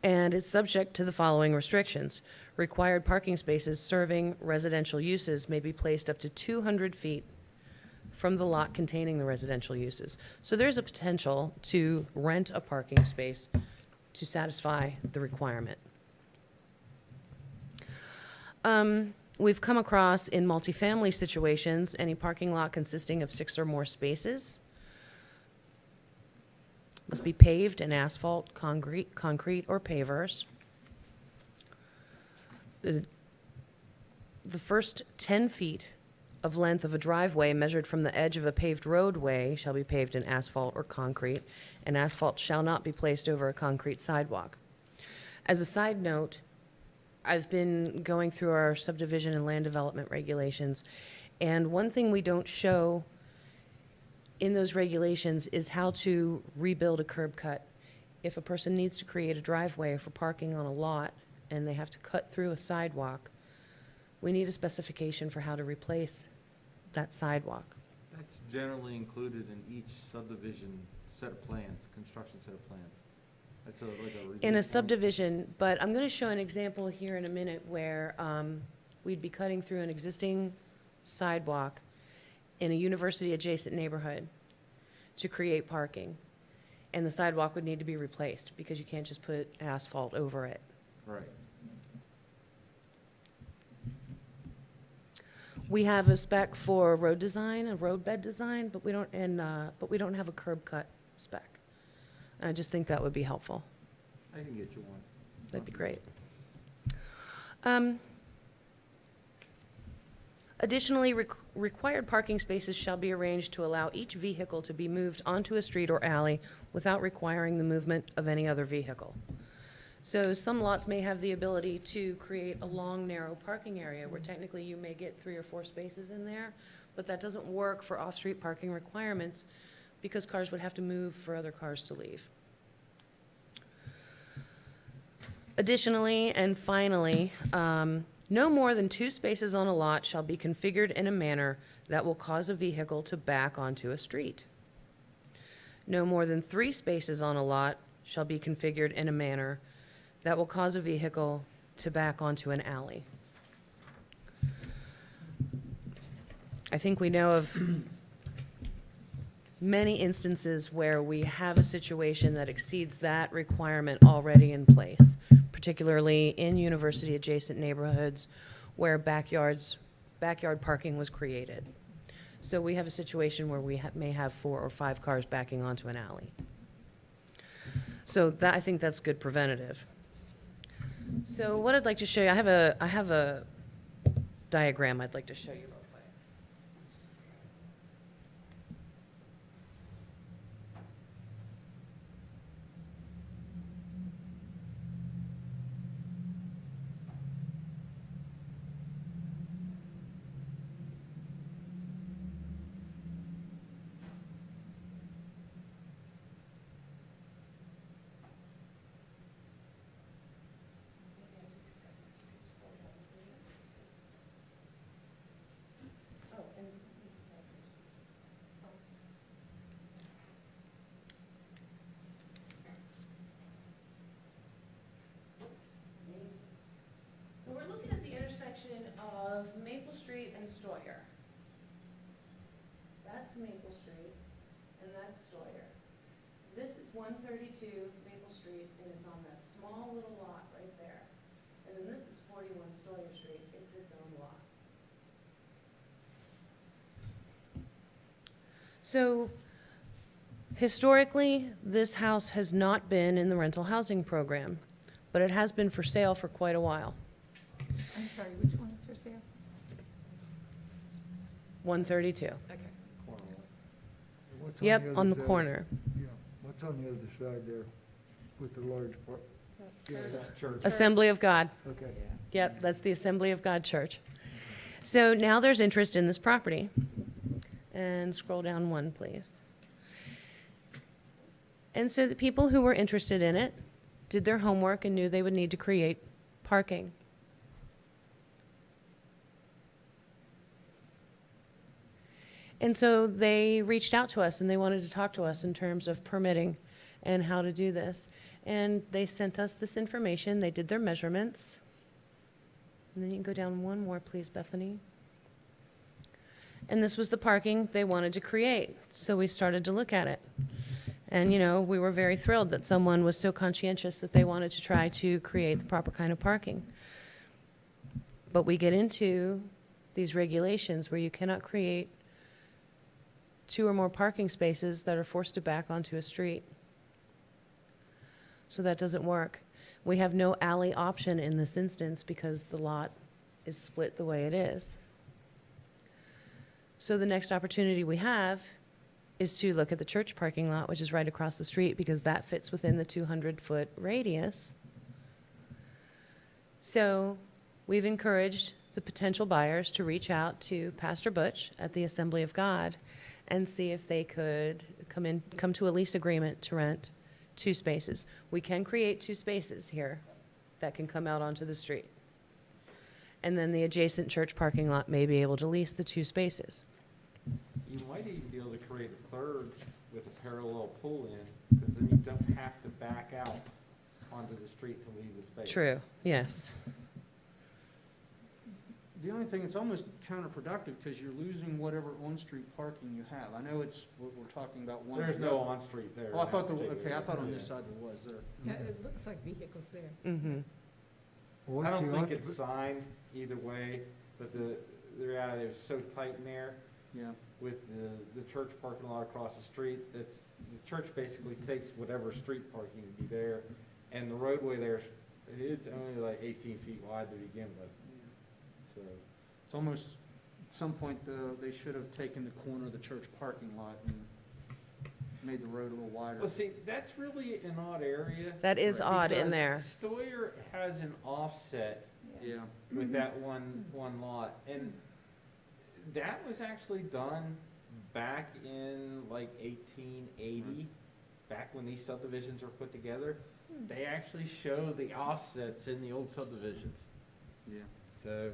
And it's subject to the following restrictions. Required parking spaces serving residential uses may be placed up to 200 feet from the lot containing the residential uses. So there's a potential to rent a parking space to satisfy the requirement. We've come across in multifamily situations, any parking lot consisting of 6 or more spaces must be paved in asphalt, concrete, or pavers. The first 10 feet of length of a driveway measured from the edge of a paved roadway shall be paved in asphalt or concrete, and asphalt shall not be placed over a concrete sidewalk. As a side note, I've been going through our subdivision and land development regulations, and one thing we don't show in those regulations is how to rebuild a curb cut. If a person needs to create a driveway for parking on a lot and they have to cut through a sidewalk, we need a specification for how to replace that sidewalk. That's generally included in each subdivision set of plans, construction set of plans. That's like a review In a plan. subdivision, but I'm going to show an example here in a minute where we'd be cutting through an existing sidewalk in a university-adjacent neighborhood to create parking. And the sidewalk would need to be replaced because you can't just put asphalt over it. Right. We have a spec for road design, a roadbed design, but we don't have a curb cut spec. And I just think that would be helpful. I can get you one. That'd be great. Additionally, required parking spaces shall be arranged to allow each vehicle to be moved onto a street or alley without requiring the movement of any other vehicle. So some lots may have the ability to create a long, narrow parking area where technically you may get 3 or 4 spaces in there, but that doesn't work for off-street parking requirements because cars would have to move for other cars to leave. Additionally, and finally, no more than 2 spaces on a lot shall be configured in a manner that will cause a vehicle to back onto a street. No more than 3 spaces on a lot shall be configured in a manner that will cause a vehicle to back onto an alley. I think we know of many instances where we have a situation that exceeds that requirement already in place, particularly in university-adjacent neighborhoods where backyard parking was created. So we have a situation where we may have 4 or 5 cars backing onto an alley. So that, I think that's good preventative. So what I'd like to show you, I have a diagram I'd like to show you real quick. So we're looking at the intersection of Maple Street and Stoyer. That's Maple Street, and that's Stoyer. This is 132 Maple Street, and it's on that small little lot right there. And then this is 41 Stoyer Street, it's its own lot. So historically, this house has not been in the rental housing program, but it has been for sale for quite a while. I'm sorry, which one is for sale? 132. Okay. What's Yep, other on the side? corner. Yeah, what's on the other side there with the large part? Yeah, that's church. Assembly of God. Okay. Yep, that's the Assembly of God Church. So now there's interest in this property. And scroll down one, please. And so the people who were interested in it did their homework and knew they would need to create parking. And so they reached out to us and they wanted to talk to us in terms of permitting and how to do this. And they sent us this information. They did their measurements. And then you can go down one more, please, Bethany. And this was the parking they wanted to create. So we started to look at it. And, you know, we were very thrilled that someone was so conscientious that they wanted to try to create the proper kind of parking. But we get into these regulations where you cannot create 2 or more parking spaces that are forced to back onto a street. So that doesn't work. We have no alley option in this instance because the lot is split the way it is. So the next opportunity we have is to look at the church parking lot, which is right across the street, because that fits within the 200-foot radius. So we've encouraged the potential buyers to reach out to Pastor Butch at the Assembly of God and see if they could come to a lease agreement to rent 2 spaces. We can create 2 spaces here that can come out onto the street. And then the adjacent church parking lot may be able to lease the 2 spaces. You might even be able to create a third with a parallel pull-in, because then you don't have to back out onto the street to leave the space. True, yes. The only thing, it's almost counterproductive because you're losing whatever on-street parking you have. I know it's, we're talking about one. There's no on-street there. Oh, I in thought that there, particular okay, I thought on area. this side there was there. Yeah, it looks like vehicles there. Mm-hmm. Well, I what's don't the think it's occup- signed either way, but the reality is so tight in there Yeah. with the church parking lot across the street, that's, the church basically takes whatever street parking would be there, and the roadway there, it's only like 18 feet wide to begin with, so. It's almost, at some point, they should have taken the corner of the church parking lot and made the road a little wider. Well, see, that's really an odd area. That is odd in because there. Stoyer has an offset Yeah. with that one lot, and that was actually done back in like 1880, back when these subdivisions were put together. They actually show the offsets in the old subdivisions. Yeah. So,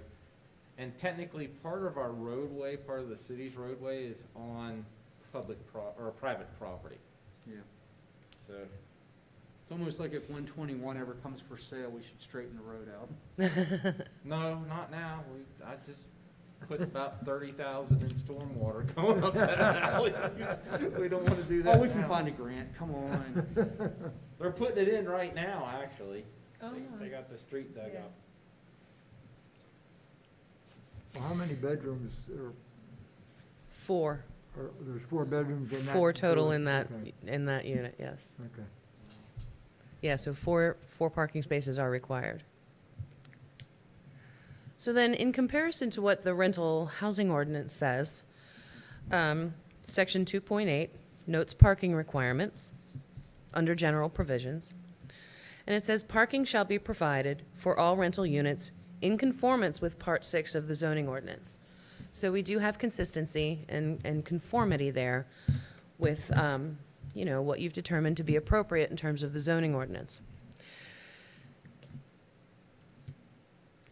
and technically, part of our roadway, part of the city's roadway is on public or private property. Yeah. So, It's almost like if 121 ever comes for sale, we should straighten the road out. no, not now. I just put about 30,000 in stormwater going up that alley. We don't want to do that Oh, we can now. find a grant, come on. They're putting it in right now, actually. Oh. They got the street dug Yeah. up. Well, how many bedrooms are, 4. there's 4 bedrooms in that? 4 total in Okay, that unit, yes. okay. Yeah, so 4 parking spaces are required. So then, in comparison to what the rental housing ordinance says, Section 2.8 notes parking requirements under general provisions. And it says, parking shall be provided for all rental units in conformance with Part 6 of the zoning ordinance. So we do have consistency and conformity there with, you know, what you've determined to be appropriate in terms of the zoning ordinance.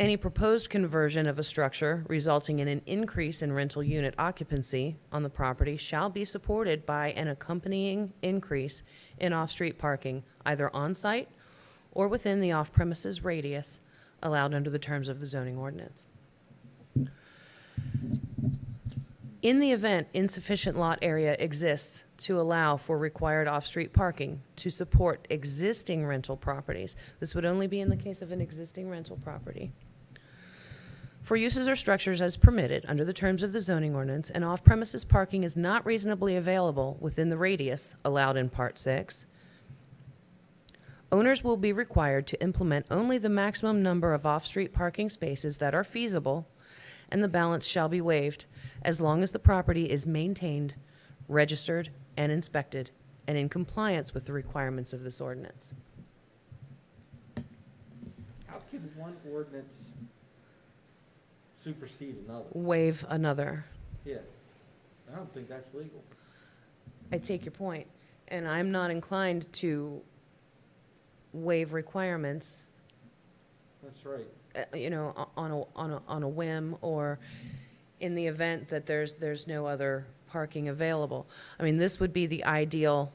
Any proposed conversion of a structure resulting in an increase in rental unit occupancy on the property shall be supported by an accompanying increase in off-street parking, either on-site or within the off-premises radius allowed under the terms of the zoning ordinance. In the event insufficient lot area exists to allow for required off-street parking to support existing rental properties, this would only be in the case of an existing rental property. For uses or structures as permitted under the terms of the zoning ordinance, and off-premises parking is not reasonably available within the radius allowed in Part 6, owners will be required to implement only the maximum number of off-street parking spaces that are feasible, and the balance shall be waived as long as the property is maintained, registered, and inspected, and in compliance with the requirements of this ordinance. How can one ordinance supersede another? Waive another. Yeah, I don't think that's legal. I take your point, and I'm not inclined to waive requirements, That's right. on a whim, or in the event that there's no other parking available. I mean, this would be the ideal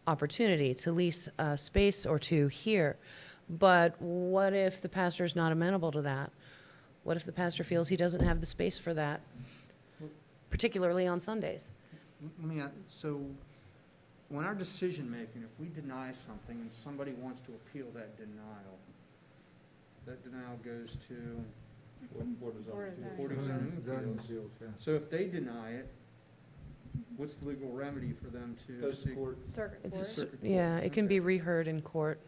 opportunity to lease a space or two here. But what if the pastor's not amenable to that? What if the pastor feels he doesn't have the space for that, particularly on Sundays? Let me, so, when our decision-making, if we deny something and somebody wants to appeal that denial goes to Board of Board of Zoning. Board of Zoning Zoning Appeals. appeals, yeah. So if they deny it, what's the legal remedy for them to Goes to seek? court. Circuit It's a court. s- Circuit court, yeah, it can be okay. reheard in court.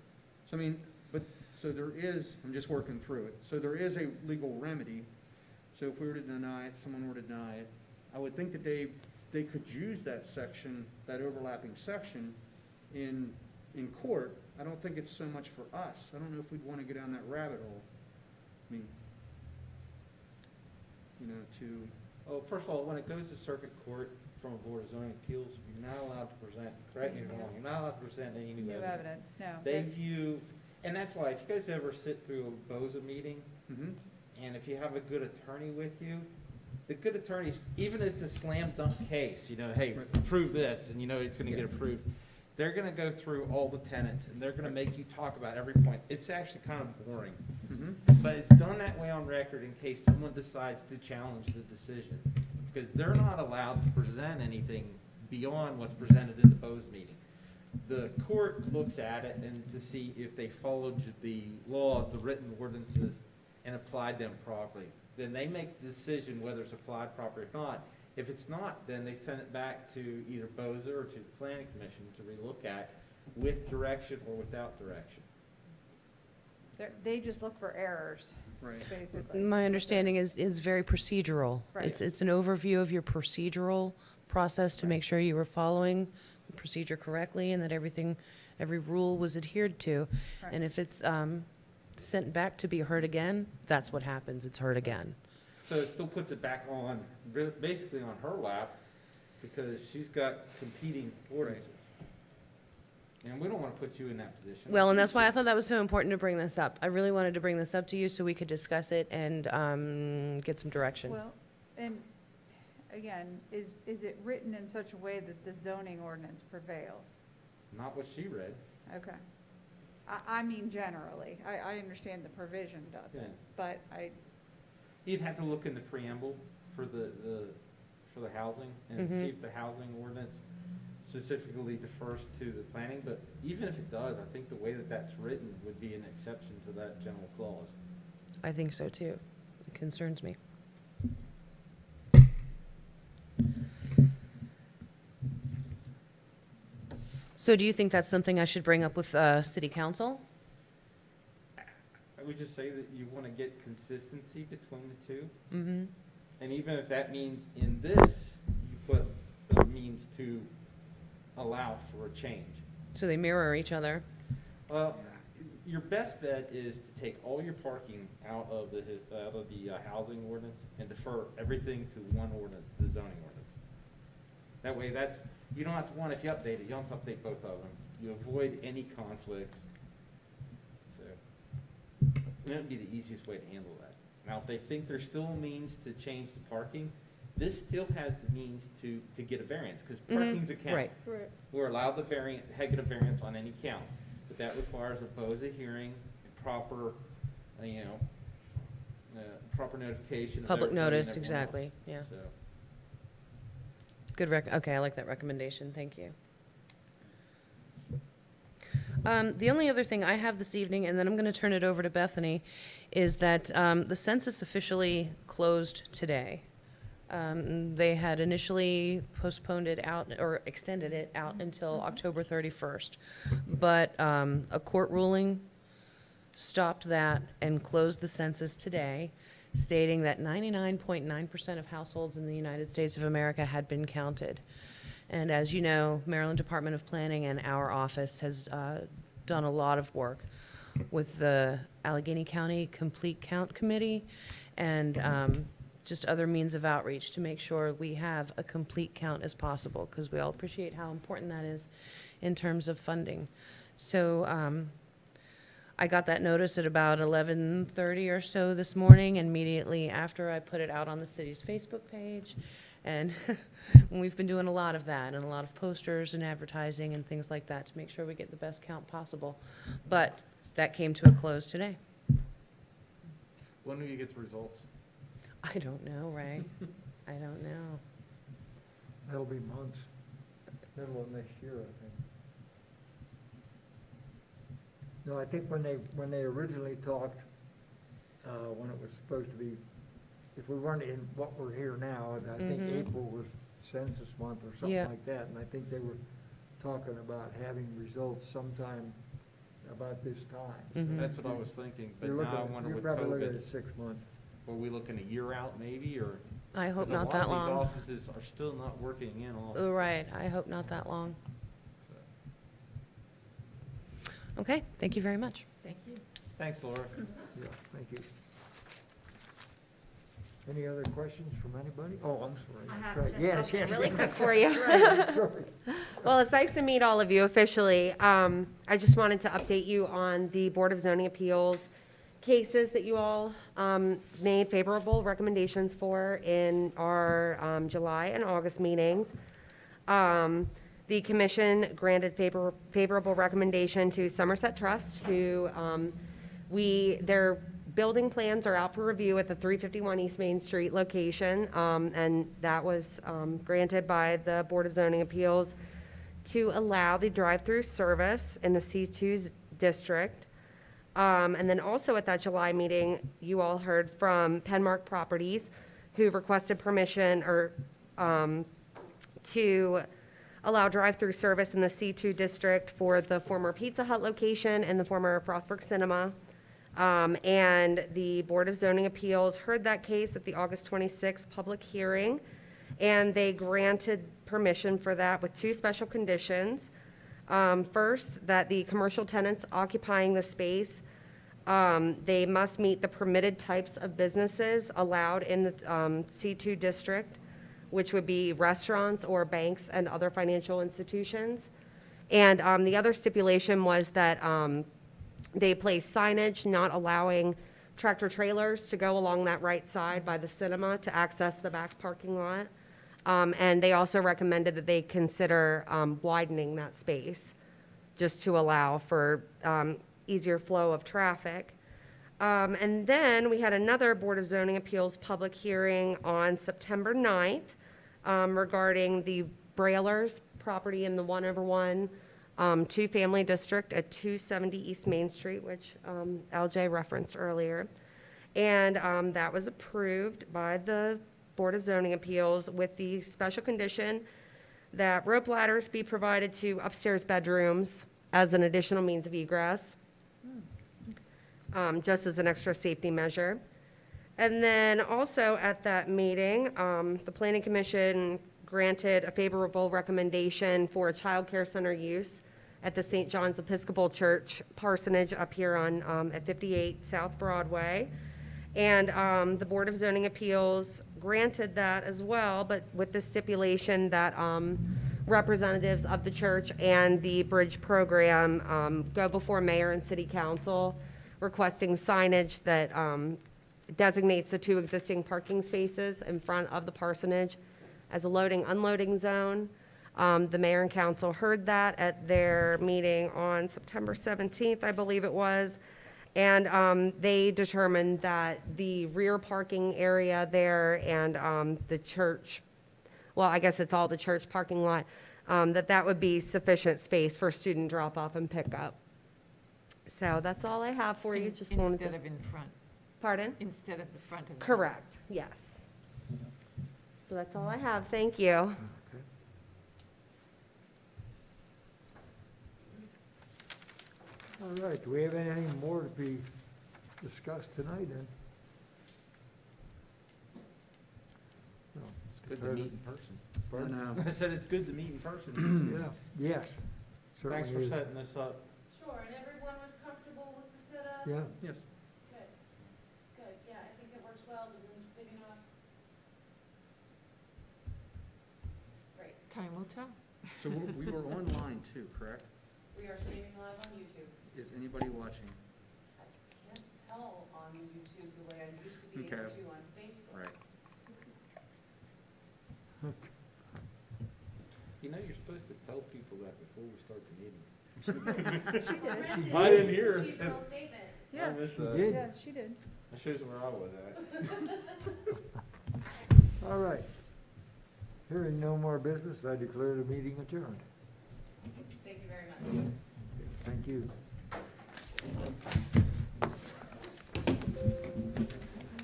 So I mean, but, so there is, I'm just working through it, so there is a legal remedy. So if we were to deny it, someone were to deny it, I would think that they could use that section, that overlapping section in court. I don't think it's so much for us. I don't know if we'd want to go down that rabbit hole. I mean, to, Oh, first of all, when it goes to circuit court from a Board of Zoning Appeals, you're not allowed to present, correct me if I'm wrong, you're not allowed to present any new New evidence. evidence, no. They view, and that's why, if you guys ever sit through a BOZA meeting, mhm. and if you have a good attorney with you, the good attorneys, even if it's a slam dunk case, hey, Right. prove this, and it's gonna Yeah. get approved, they're gonna go through all the tenets, and they're gonna make you talk about every point. It's actually kind of boring. Mhm. But it's done that way on record in case someone decides to challenge the decision. Because they're not allowed to present anything beyond what's presented in the BOZ meeting. The court looks at it and to see if they followed the laws, the written ordinances, and applied them properly. Then they make the decision whether it's applied properly or not. If it's not, then they send it back to either BOZA or to the planning commission to relook at with direction or without direction. They just look for errors, Right. basically. My understanding is very procedural. Right. It's an overview of your procedural process to make sure you were following the procedure correctly and that every rule was adhered to. Right. And if it's sent back to be heard again, that's what happens, it's heard again. So it still puts it back on, basically on her lap, because she's got competing ordinances. And we don't want to put you in that position. Well, and that's why I thought that was so important to bring this up. I really wanted to bring this up to you so we could discuss it and get some direction. Well, and again, is it written in such a way that the zoning ordinance prevails? Not what she read. Okay. I mean generally. I understand the provision Yeah. doesn't, but You'd have to look in the preamble for the housing and Mhm. see if the housing ordinance specifically defers to the planning, but even if it does, I think the way that that's written would be an exception to that general clause. I think so too. It concerns me. So do you think that's something I should bring up with city council? I would just say that you want to get consistency between the two. Mm-hmm. And even if that means in this, you put a means to allow for a change. So they mirror each other. Well, your best bet is to take all your parking out of the housing ordinance and defer everything to one ordinance, the zoning ordinance. That way you don't have to, if you update it, you don't have to update both of them. You avoid any conflicts. So, that would be the easiest way to handle that. Now, if they think there's still a means to change the parking, this still has the means to get a variance, because parking's a count. Right. We're allowed to get a variance on any count, but that requires a BOZA hearing and proper, proper notification. of Public everybody and notice, everyone exactly, else. yeah. So, Good okay, I like that recommendation, thank you. The only other thing I have this evening, and then I'm going to turn it over to Bethany, is that the census officially closed today. They had initially postponed it out, or extended it out until October 31st. But a court ruling stopped that and closed the census today, stating that 99.9% of households in the United States of America had been counted. And as you know, Maryland Department of Planning and our office has done a lot of work with the Allegheny County Complete Count Committee and just other means of outreach to make sure we have a complete count as possible, because we all appreciate how important that is in terms of funding. So I got that notice at about 11:30 or so this morning, and immediately after I put it out on the city's Facebook page. And we've been doing a lot of that, and a lot of posters and advertising and things like that to make sure we get the best count possible. But that came to a close today. When will you get the results? I don't know, Ray. I don't know. That'll be months, middle of next year, I think. No, I think when they originally talked, when it was supposed to be, if we weren't in what we're here now, and I think April was census month or something Yeah. like that, and I think they were talking about having results sometime about this time. Mhm. That's what I was thinking, but You're now I looking, wonder you're with probably looking COVID, at 6 months. were we looking a year out maybe, or? I hope 'cause not that A lot long. of these offices are still not working in offices. Right, I hope not that long. So. Okay, thank you very much. Thank you. Thanks, Laura. Yeah, thank you. Any other questions from anybody? Oh, I'm sorry. I have Right. just Yes, something yes, really yes. quick for you. Sorry. Well, it's nice to meet all of you officially. I just wanted to update you on the Board of Zoning Appeals cases that you all made favorable recommendations for in our July and August meetings. The commission granted favorable recommendation to Somerset Trust, who their building plans are out for review at the 351 East Main Street location, and that was granted by the Board of Zoning Appeals to allow the drive-through service in the C2 district. And then also at that July meeting, you all heard from Penmark Properties, who requested permission to allow drive-through service in the C2 district for the former Pizza Hut location and the former Frostburg Cinema. And the Board of Zoning Appeals heard that case at the August 26th public hearing, and they granted permission for that with 2 special conditions. First, that the commercial tenants occupying the space, they must meet the permitted types of businesses allowed in the C2 district, which would be restaurants or banks and other financial institutions. And the other stipulation was that they place signage not allowing tractor trailers to go along that right side by the cinema to access the back parking lot. And they also recommended that they consider widening that space just to allow for easier flow of traffic. And then we had another Board of Zoning Appeals public hearing on September 9th regarding the Brailers property in the 1/1 two-family district at 270 East Main Street, which LJ referenced earlier. And that was approved by the Board of Zoning Appeals with the special condition that rope ladders be provided to upstairs bedrooms as an additional means of egress, just as an extra safety measure. And then also at that meeting, the Planning Commission granted a favorable recommendation for a child care center use at the St. John's Episcopal Church parsonage up here on at 58 South Broadway. And the Board of Zoning Appeals granted that as well, but with the stipulation that representatives of the church and the bridge program go before mayor and city council requesting signage that designates the 2 existing parking spaces in front of the parsonage as a loading unloading zone. The mayor and council heard that at their meeting on September 17th, I believe it was. And they determined that the rear parking area there and the church, well, I guess it's all the church parking lot, that would be sufficient space for student drop-off and pickup. So that's all I have for you. Just wanted Instead to. of in front, Pardon? instead of the front of the. Correct, yes. So that's all I have. Thank you. Okay. All right, do we have anything more to be discussed tonight then? Good to meet in person. Pardon? I said it's good to meet in person. Yeah, yes. Thanks for certainly is. setting this up. Sure, and everyone was comfortable with the setup? Yeah, Yes. Good, good, yeah, I think it works well, the room's big enough. Great. Time will tell. So we were online too, correct? We are streaming live on YouTube. Is anybody watching? I can't tell on YouTube the way I used to be Okay. able to on Facebook. Right. You know, you're supposed to tell people that before we start the meetings. She did. Amended I didn't hear it. Procedural statement. Yeah, missed she that. did. yeah, she did. That shows where I was at. All right. Hearing no more business, I declare the meeting adjourned. Thank you very much. Thank you.